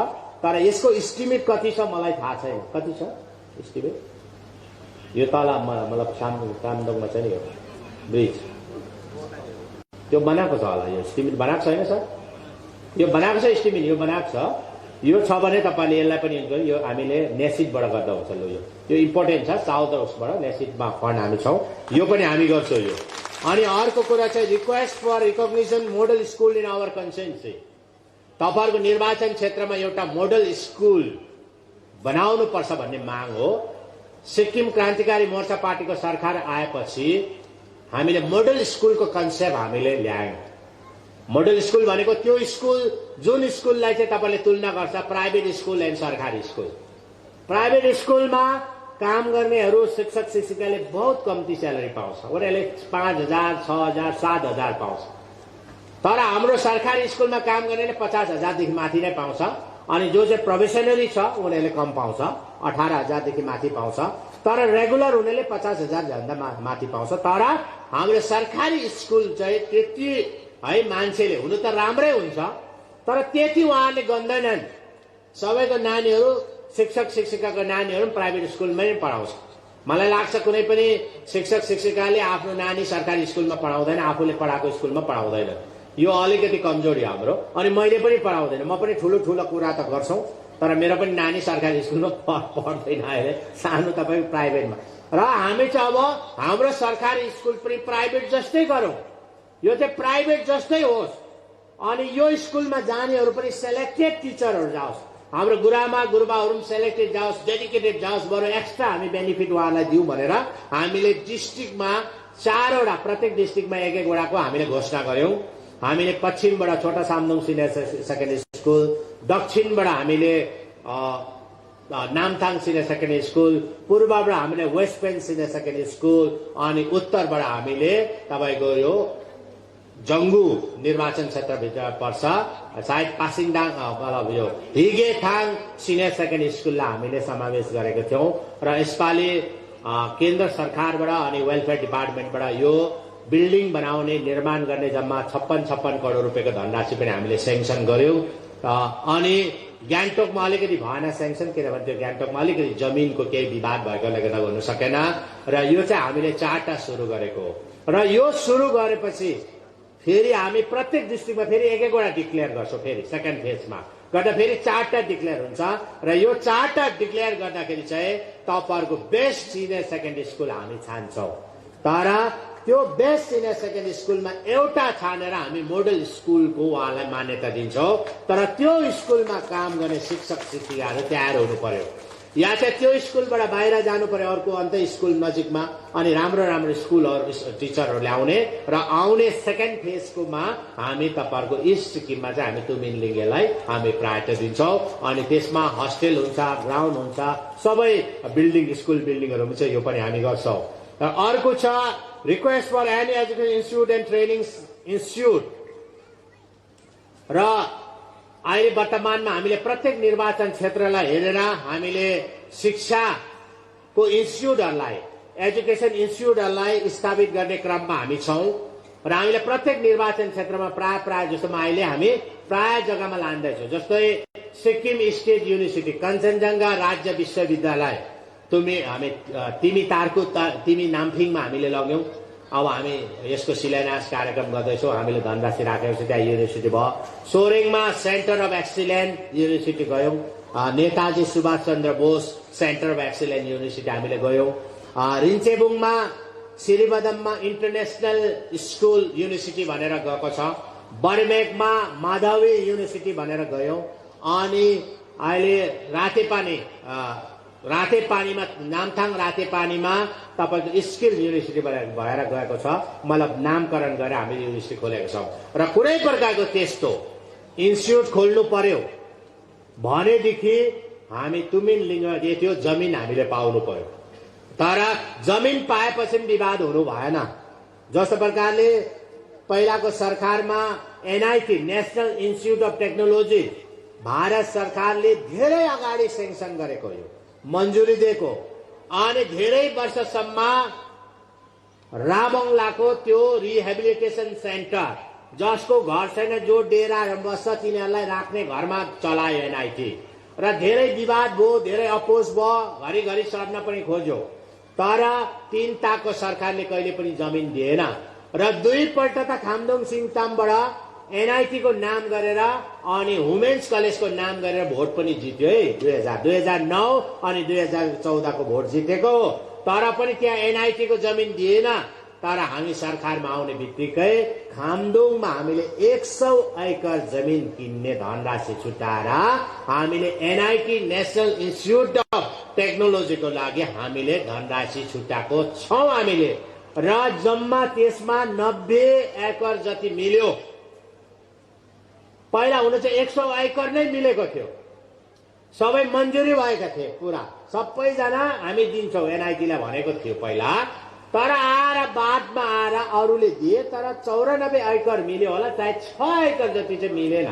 तर यसको इस्टिमेट कति छ मलाई थाहा छैन। कति छ इस्टिमेट? यो तल मतलब सामदोङमा छ नि यो ब्रिज, त्यो बनाएको छ होला। यो इस्टिमेट बनाएको छैन सर? यो बनाएको छ, इस्टिमेट यो बनाएको छ। यो छ भने तपाईले यसलाई पनि इन्क्लुड यो हामीले नेसिटबाट गर्दा हुन्छ ल यो इम्पोर्टेन्ट छ साउथ उसबाट नेसिटमा फन्ड हामी छौं यो पनि हामी गर्छौं यो अनि अर्को कुरा चाहिँ request for recognition model school in our constituency तपाईहरुको निर्वाचन क्षेत्रमा एउटा मोडल स्कुल बनाउनु पर्छ भन्ने माग हो सिक्किम क्रान्तिकारी मोर्चा पार्टीको सरकार आएपछि हामीले मोडल स्कुलको कन्सेप्ट हामीले ल्यायौं मोडल स्कुल भनेको त्यो स्कुल जुन स्कुललाई चाहिँ तपाईले तुलना गर्छ प्राइभेट स्कुल एन्ड सरकारी स्कुल प्राइभेट स्कुलमा काम गर्नेहरू शिक्षक शिक्षिकाले बहुत कम्ती स्यालेरी पाउँछ उनीहरूले 5000 6000 7000 पाउँछ तर हाम्रो सरकारी स्कुलमा काम गर्नेले 50000 देखि माथि नै पाउँछ अनि जो चाहिँ प्रोफेसनली छ उनीहरूले कम पाउँछ 18000 देखि माथि पाउँछ तर रेगुलर हुनेले 50000 भन्दा माथि पाउँछ तर हाम्रो सरकारी स्कुल चाहिँ त्यति है मान्छेले हुनु त राम्रै हुन्छ तर त्यति उहाँले गन्दैनन् सबैको नानीहरू शिक्षक शिक्षिकाको नानीहरू प्राइभेट स्कुलमै पढाउँछ मलाई लाग्छ कुनै पनि शिक्षक शिक्षिकाले आफ्नो नानी सरकारी स्कुलमा पढाउँदैन आफूले पढाएको स्कुलमा पढाउँदैन यो अलिकति कमजोरी हाम्रो अनि मैले पनि पढाउँदैन म पनि ठुलो ठुलो कुरा त गर्छौं तर मेरो पनि नानी सरकारी स्कुलमा पढ्दैन अहिले सानो तपाईको प्राइभेटमा र हामी चाहिँ अब हाम्रो सरकारी स्कुल पनि प्राइभेट जस्तै गरौं यो चाहिँ प्राइभेट जस्तै होस् अनि यो स्कुलमा जानेहरू पनि सेलेक्टेड टिचरहरू जाओस् हाम्रो गुरुआमा गुरुबाहरू पनि सेलेक्टेड जाओस् डेडिकेटेड जाओस् बरु एक्स्ट्रा हामी बेनिफिट उहाँलाई दिउँ भनेर हामीले डिस्ट्रिक्टमा 4 वटा प्रत्येक डिस्ट्रिक्टमा एक एक वटाको हामीले घोषणा गर्यौं हामीले पश्चिमबाट छोटा सामदुङ सिनियर सेकेन्डरी स्कुल दक्षिणबाट हामीले नामथाङ सिनियर सेकेन्डरी स्कुल पूर्वबाट हामीले west pen senior secondary school अनि उत्तरबाट हामीले तपाईको यो जंगु निर्वाचन क्षेत्रभित्र पर्छ सायद पासिङदाङ यो हिगेथाङ सिनियर सेकेन्डरी स्कुललाई हामीले समावेश गरेको थियौं र यसपालि केन्द्र सरकारबाट अनि वेलफेयर डिपार्टमेन्टबाट यो बिल्डिङ बनाउने निर्माण गर्ने जम्मा 56 करोड रुपैयाँको धनराशि पनि हामीले सेंक्सन गर्यौं अनि गान्तोकमा अलिकति भएन सेंक्सन किनभने त्यो गान्तोकमा अलिकति जमिनको केही विवाद भएकोले गर्दा गर्न सकेन र यो चाहिँ हामीले 4टा सुरु गरेको र यो सुरु गरेपछि फेरि हामी प्रत्येक डिस्ट्रिक्टमा फेरि एक एकवटा डिक्लेयर गर्छौं फेरि सेकेन्ड फेजमा गर्दा फेरि 4टा डिक्लेयर हुन्छ र यो 4टा डिक्लेयर गर्दाखेरि चाहिँ तपाईहरुको बेस्ट सिनियर सेकेन्डरी स्कुल हामी छान्छौं तर त्यो बेस्ट सिनियर सेकेन्डरी स्कुलमा एउटा छानेर हामी मोडल स्कुलको उहाँलाई मान्यता दिन्छौं तर त्यो स्कुलमा काम गर्ने शिक्षक शिक्षिकाहरू तयार हुनु पर्यो या चाहिँ त्यो स्कुलबाट बाहिर जानु पर्यो अर्को अन्त स्कुल नजिकमा अनि राम्रो राम्रो स्कुलहरु टिचरहरु ल्याउने र आउने सेकेन्ड फेजकोमा हामी तपाईहरुको ईस्ट सिक्किममा चाहिँ हामी तुमिनलिङ्गेलाई हामी प्रायोरिटी दिन्छौं अनि त्यसमा हस्टेल हुन्छ ग्राउन्ड हुन्छ सबै बिल्डिङ स्कुल बिल्डिङहरु हुन्छ यो पनि हामी गर्छौं र अर्को छ request for any education institute and training institute र अहिले वर्तमानमा हामीले प्रत्येक निर्वाचन क्षेत्रलाई हेरेर हामीले शिक्षाको इन्स्टिट्युटहरुलाई एजुकेसन इन्स्टिट्युटहरुलाई स्थापित गर्ने क्रममा हामी छौं र हामीले प्रत्येक निर्वाचन क्षेत्रमा प्राय जस्तोमा अहिले हामी प्राय जग्गामा लान्दैछौं जस्तै सिक्किम स्टेट युनिभर्सिटी कञ्चनजंघा राज्य विश्वविद्यालय तिमी तारको तिमी नाम्फिङमा हामीले लग्यौं अब हामी यसको शिलान्यास कार्यक्रम गर्दैछौं हामीले धनराशि राखेको छ त्यहाँ युनिभर्सिटी भयो सोरेङमा सेन्टर अफ एक्सिलेन्स युनिभर्सिटी गयौं Netaji Subhash Chandra Bose centre of excellence university हामीले गयौं रिन्चेबुङमा श्रीबदममा इन्टरनेशनल स्कुल युनिभर्सिटी भनेर गएको छ बर्मेकमा माधवी युनिभर्सिटी भनेर गयौं अनि अहिले रातेपानीमा नामथाङ रातेपानीमा तपाईको स्किल युनिभर्सिटी भएर गएको छ मतलब नामकरण गरेर हामीले युनिभर्सिटी खोलेको छौं र कुनै प्रकारको त्यस्तो इन्स्टिट्युट खोल्नु पर्यो भनेदेखि हामी तुमिनलिङ्ग त्यो जमिन हामीले पाउनु पर्यो तर जमिन पाएपछि विवाद हुनु भएन जस्तो प्रकारले पहिलाको सरकारमा NIT national institute of technology Bharat सरकारले धेरै अगाडि सेंक्सन गरेको हो मन्जुरी दिएको अनि धेरै वर्षसम्म रामङलाको त्यो रिहेबिलिटेसन सेन्टर जसको घर छैन जो डेरा बस्छ तिनीहरूलाई राख्ने घरमा चलायो एनआईटी र धेरै विवाद भयो धेरै अपोज भयो घरिघरि सर्न पनि खोज्यो तर 3 ताको सरकारले कहिले पनि जमिन दिएन र दुई पल्ट त खामदोङ सिङतामबाट एनआईटी को नाम गरेर अनि वुमेन्स कलेजको नाम गरेर भोट पनि जित्यो है 2009 अनि 2014 को भोट जितेको। तर पनि त्यहाँ एनआईटी को जमिन दिएन। तर हामी सरकारमा आउने बित्तिकै खामदोङमा हामीले 100 एकड़ जमिन किन्ने धनराशि छुटाएर हामीले एनआईटी नेशनल इन्स्टिट्युट अफ टेक्नोलोजीको लागि हामीले धनराशि छुटाएको छौं हामीले। र जम्मा त्यसमा 90 एकड़ जति मिल्यो। पहिला हुन चाहिँ 100 एकड़ नै मिलेको थियो। सबै मन्जुरी भएका थिए पुरा सबैजना हामी दिन्छौं एनआईटीलाई भनेको थियो पहिला। तर आएर बादमा आएर अरूले दिए तर 94 एकड़ मिल्यो होला, चाहे 6 एकड़ जति चाहिँ मिलेन।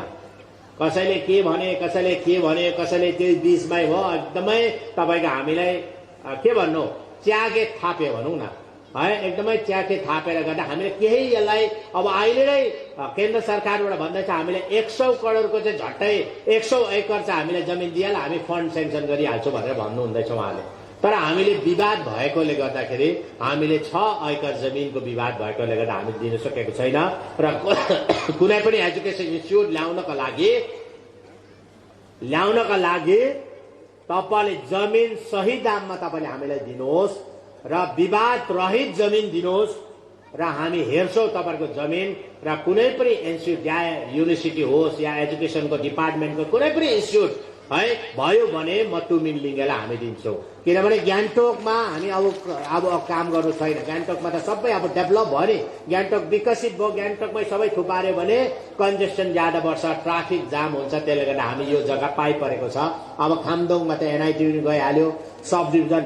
कसैले के भने कसैले त्यो बीचमै हो एकदमै तपाईको हामीलाई के भन्नु च्याके थापे भनौं न है, एकदमै च्याके थापेर गर्दा हामीले केही यसलाई अब अहिले नै केन्द्र सरकारबाट भन्दैछ हामीले 100 करोडको चाहिँ झट्टै 100 एकड़ चाहिँ हामीले जमिन दिएला हामी फन्ड सेङ्सन गरिहाल्छौँ भनेर भन्नुहुँदैछ उहाँले। तर हामीले विवाद भएकोले गर्दाखेरि हामीले 6 एकड़ जमिनको विवाद भएकोले गर्दा हामी दिन सकेको छैन। र कुनै पनि एजुकेसन इन्स्टिट्युट ल्याउनका लागि तपाईले जमिन सही दाममा तपाईले हामीलाई दिनुहोस् र विवाद रहित जमिन दिनुहोस् र हामी हेर्छौं तपाईको जमिन र कुनै पनि इन्स्टिट्युट या युनिभर्सिटी होस् या एजुकेसनको डिपार्टमेन्टको कुनै पनि इन्स्टिट्युट है भयो भने म तुमिन लिङ्गेलाई हामी दिन्छौं। किनभने गान्तोकमा हामी अब काम गर्नु छैन। गान्तोकमा त सबै अब डेभलप भयो नि, गान्तोक विकसित भयो, गान्तोकमै सबै थुपार्यो भने कन्जेस्सन ज्यादा बढ्छ, ट्राफिक जाम हुन्छ। त्यसले गर्दा हामी यो जग्गा पाइपरेको छ। अब खामदोङमा त एनआईटी पनि गइहाल्यो, सब डिभिजन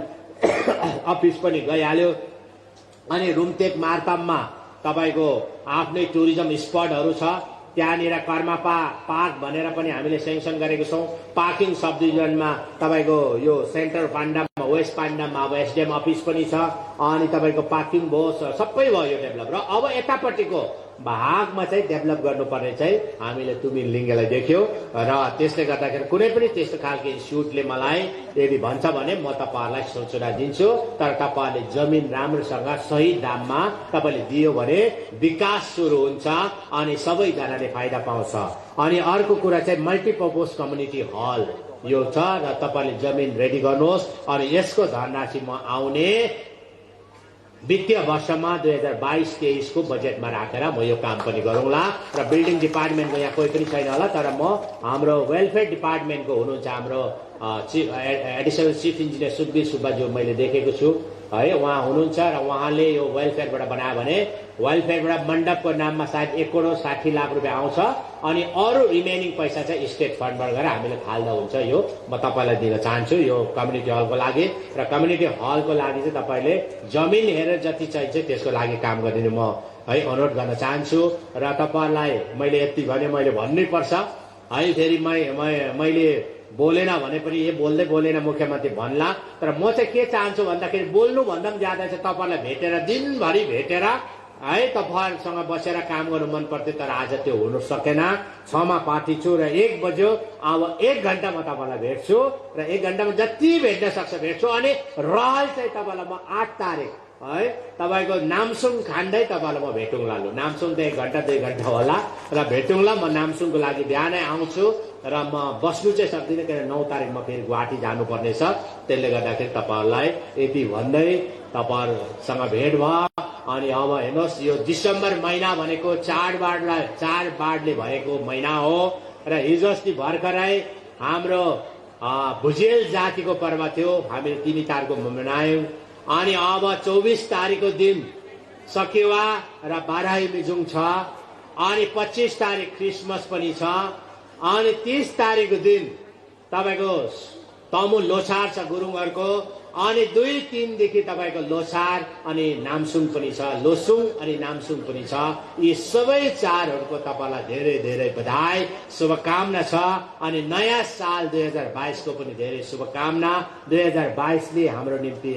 अफिस पनि गइहाल्यो। अनि रुमतेक मार्ताममा तपाईको आफ्नै टुरिज्म स्पटहरू छ। त्यहाँनिर कर्मापा पार्क भनेर पनि हामीले सेङ्सन गरेको छौं। पार्किङ सब डिभिजनमा तपाईको यो सेन्टर पाण्डामा वेस्ट पाण्डामा अब एसडीएम अफिस पनि छ। अनि तपाईको पार्किङ भयो, सबै भयो यो डेभलप। र अब यतापट्टिको भागमा चाहिँ डेभलप गर्नुपर्ने चाहिँ हामीले तुमिन लिङ्गेलाई देख्यो। र त्यसले गर्दाखेरि कुनै पनि त्यस्तो खालको इन्स्टिट्युटले मलाई यदि भन्छ भने म तपाईहरुलाई सूचना दिन्छु। तर तपाईहरुले जमिन राम्रोसँग सही दाममा तपाईले दियो भने विकास सुरु हुन्छ अनि सबैजनाले फाइदा पाउँछ। अनि अर्को कुरा चाहिँ मल्टिपर्पज कम्युनिटी हल यो छ र तपाईले जमिन रेडी गर्नुहोस्। अनि यसको धनराशि म आउने वित्तीय वर्षमा 2022-23 को बजेटमा राखेर म यो काम पनि गरौँला। र बिल्डिङ डिपार्टमेन्टको यहाँ कोही पनि छैन होला, तर म हाम्रो वेलफेयर डिपार्टमेन्टको हुनुहुन्छ हाम्रो एडिसनल चिफ इन्जिनियर सुखबीर सुब्बाज्यू मैले देखेको छु है, उहाँ हुनुहुन्छ र उहाँले यो वेलफेयरबाट बनायो भने वेलफेयरबाट मण्डपको नाममा सायद 1 करोड 60 लाख रुपियाँ आउँछ। अनि अरू रिमेनिङ पैसा चाहिँ स्टेट फन्डबाट गएर हामीले थाल्दा हुन्छ। यो म तपाईलाई दिन चाहन्छु यो कम्युनिटी हलको लागि। र कम्युनिटी हलको लागि चाहिँ तपाईले जमिन हेरेर जति चाहिन्छ त्यसको लागि काम गरिदिनु म है अनुरोध गर्न चाहन्छु। र तपाईलाई मैले यति भने मैले भन्नै पर्छ है, फेरि मैले बोलेन भने पनि यो बोल्दैन मुख्यमन्त्री भन्ला। तर म चाहिँ के चाहन्छु भन्दाखेरि बोल्नु भन्दा पनि ज्यादा चाहिँ तपाईलाई भेटेर दिनभरि भेटेर है तपाईहरुसँग बसेर काम गर्नु मन पर्थ्यो। तर आज त्यो हुन सकेन। 6 मा पार्टी छु र 1 बज्यो। अब 1 घण्टा म तपाईलाई भेट्छु र 1 घण्टामा जति भेट्न सक्छ भेट्छु। अनि रहल चाहिँ तपाईलाई म 8 तारिक है तपाईको नामसुङ खान्दै तपाईलाई म भेटौँला। लु नामसुङ त 1 घण्टा 2 घण्टा होला र भेटौँला। म नामसुङको लागि बिहानै आउँछु र म बस्नु चाहिँ सक्दिनँ किन 9 तारिक म फेरि गुवाहाटी जानुपर्ने छ। त्यसले गर्दाखेरि तपाईहरुलाई यति भन्दै तपाईहरुसँग भेट भयो। अनि अब हेर्नुहोस् यो डिसेम्बर महिना भनेको चाड बाडले भएको महिना हो र हिजो अस्ति भर्खरै हाम्रो भुजेल जातिको पर्व थियो, हामीले 3 तारिकको मनायौं। अनि अब 24 तारिकको दिन सकेवा र बाराही मिजुङ छ। अनि 25 तारिक क्रिसमस पनि छ। अनि 30 तारिकको दिन तपाईको तमु लोसार छ गुरुङहरुको। अनि 2-3 देखि तपाईको लोसार अनि नामसुङ पनि छ, लोसुङ अनि नामसुङ पनि छ। यी सबै चाडहरुको तपाईलाई धेरै धेरै बधाई शुभकामना छ। अनि नयाँ साल 2022 को पनि धेरै शुभकामना। 2022 ले हाम्रो निम्ति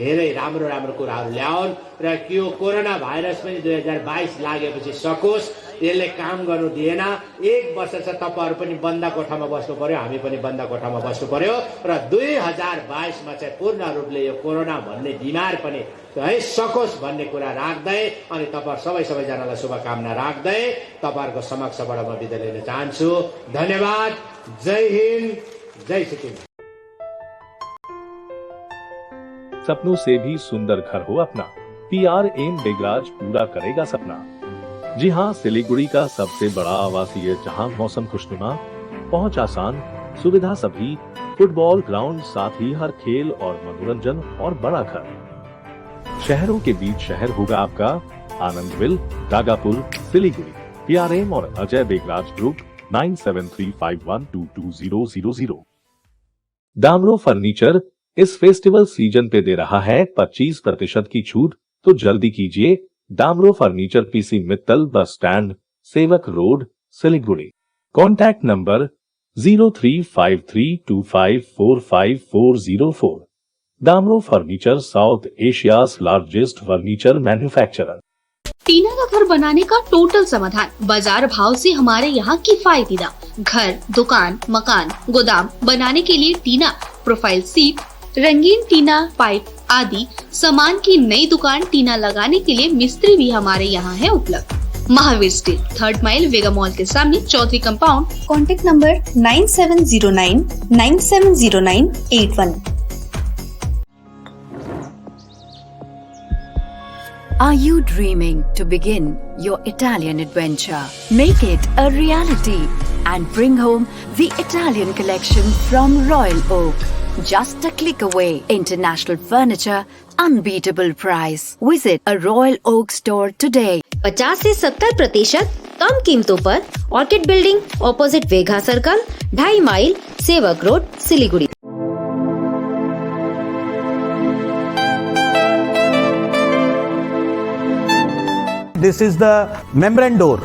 धेरै राम्रो कुराहरु ल्याउन् र यो कोरोना भाइरस पनि 2022 लागेपछि सकोस्, यसले काम गर्नु दिएन। 1 वर्ष चाहिँ तपाईहरु पनि बन्द कोठामा बस्नु पर्यो, हामी पनि बन्द कोठामा बस्नु पर्यो र 2022 मा चाहिँ पूर्ण रूपले यो कोरोना भन्ने बिमार पनि है सकोस् भन्ने कुरा राख्दै अनि तपाईहरु सबैजनालाई शुभकामना राख्दै तपाईहरुको समक्षबाट म बिदा लिन चाहन्छु। धन्यवाद। जय हिन्द, जय सिक्किम। सपनों से भी सुंदर घर हो अपना, PRM बेगराज पूरा करेगा सपना। जी हाँ, सिलीगुड़ी का सबसे बड़ा आवासीय जहां मौसम खुशनुमा, पहुंच आसान, सुविधा सभी, फुटबॉल ग्राउंड, साथ ही हर खेल और मनोरंजन और बड़ा घर। शहरों के बीच शहर होगा आपका आनंदविल, गागापुर, सिलीगुड़ी। PRM और अजय बेगराज ग्रुप 9735122000। डामरो फर्नीचर इस फेस्टिवल सीजन पे दे रहा है 25% की छूट, तो जल्दी कीजिए। Damro furniture, PC Mittal, bus stand, Sevoke road, Siliguri. Contact number 035325454404। Damro furniture, South Asia's largest furniture manufacturer. Tina का घर बनाने का टोटल समाधान बाजार भाव से हमारे यहाँ किफायती दाम। घर, दुकान, मकान, गोदाम बनाने के लिए टीना, प्रोफाइल सीट, रंगीन टीना, पाइप आदि सामान की नई दुकान टीना लगाने के लिए मिस्त्री भी हमारे यहाँ है उपलब्ध। Mahavir steel, 3rd mile, Vega mall के सामने, Chaudhary compound. Contact number 9709970981। Are you dreaming to begin your Italian adventure? Make it a reality and bring home the Italian collection from Royal Oak. Just a click away. International furniture, unbeatable price. Visit a Royal Oak store today. 50 से 70% कम कीमतों पर ऑर्किड बिल्डिंग, ऑपोजिट वेगा सर्कल, 2.5 माइल, सेवक road, Siliguri. This is the membrane door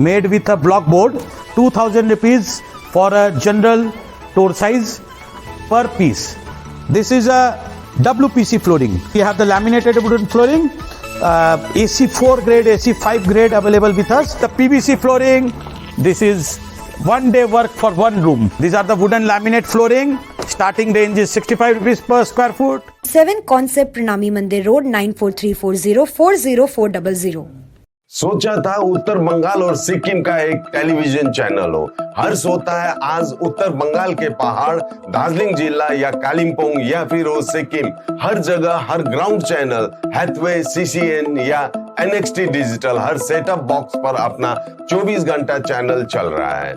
made with a block board, 2000 rupees for a general door size per piece. This is a WPC flooring. We have the laminated wooden flooring, AC4 grade, AC5 grade available with us. The PVC flooring, this is 1 day work for 1 room. These are the wooden laminate flooring. Starting range is 65 rupees per square foot. 7 Concept Pranami Mandir Road 9434040400। सोचा था उत्तर बंगाल और सिक्किम का एक टेलीविजन चैनल हो। हर्ष होता है आज उत्तर बंगाल के पहाड़, दार्जिलिंग जिला या कालिम्पोंग या फिर हो सिक्किम, हर जगह हर ग्राउंड चैनल हैथवे, CCN या NXT डिजिटल हर सेटअप बॉक्स पर अपना 24 घंटा चैनल चल रहा है।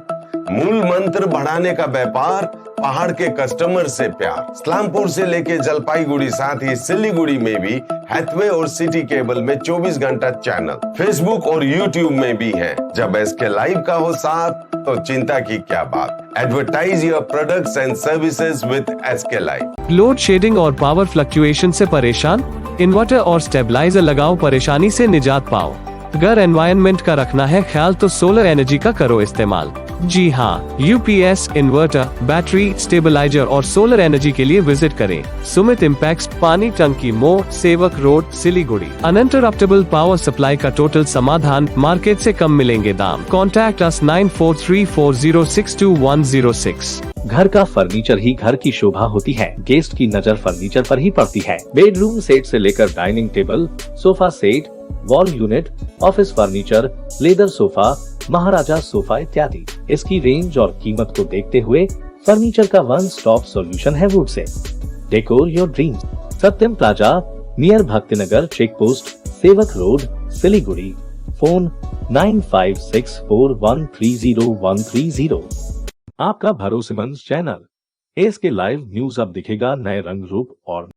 मूल मंत्र बढ़ाने का व्यापार, पहाड़ के कस्टमर से प्यार। इस्लामपुर से लेके जलपाईगुड़ी, साथ ही सिलीगुड़ी में भी हैथवे और सिटी केबल में 24 घंटा चैनल, फेसबुक और यूट्यूब में भी है। जब SK लाइव का हो साथ तो चिंता की क्या बात। Advertise your products and services with SK live. Load shedding और पावर फ्लक्चुएशन से परेशान? इन्वर्टर और स्टेबलाइजर लगाओ, परेशानी से निजात पाओ। घर एनवायरनमेंट का रखना है ख्याल तो सोलर एनर्जी का करो इस्तेमाल। जी हाँ, UPS, इन्वर्टर, बैटरी, स्टेबलाइजर और सोलर एनर्जी के लिए विजिट करें सुमित इम्पैक्ट, पानी टंकी मोड़, सेवक road, Siliguri. Uninterruptible power supply का टोटल समाधान, मार्केट से कम मिलेंगे दाम। Contact us 9434062106। घर का फर्नीचर ही घर की शोभा होती है। गेस्ट की नजर फर्नीचर पर ही पड़ती है। बेडरूम सेट से लेकर dining table, sofa set, wall unit, office furniture, leather sofa, Maharaja sofa इत्यादि। इसकी रेंज और कीमत को देखते हुए फर्नीचर का वन स्टॉप सॉल्यूशन है वुड से। Decor your dream. Satyam plaza, near Bhaktinagar check post, Sevak road, Siliguri. Phone 9564130130। आपका भरोसेमंद चैनल SK लाइव न्यूज अब दिखेगा नए रंग रूप और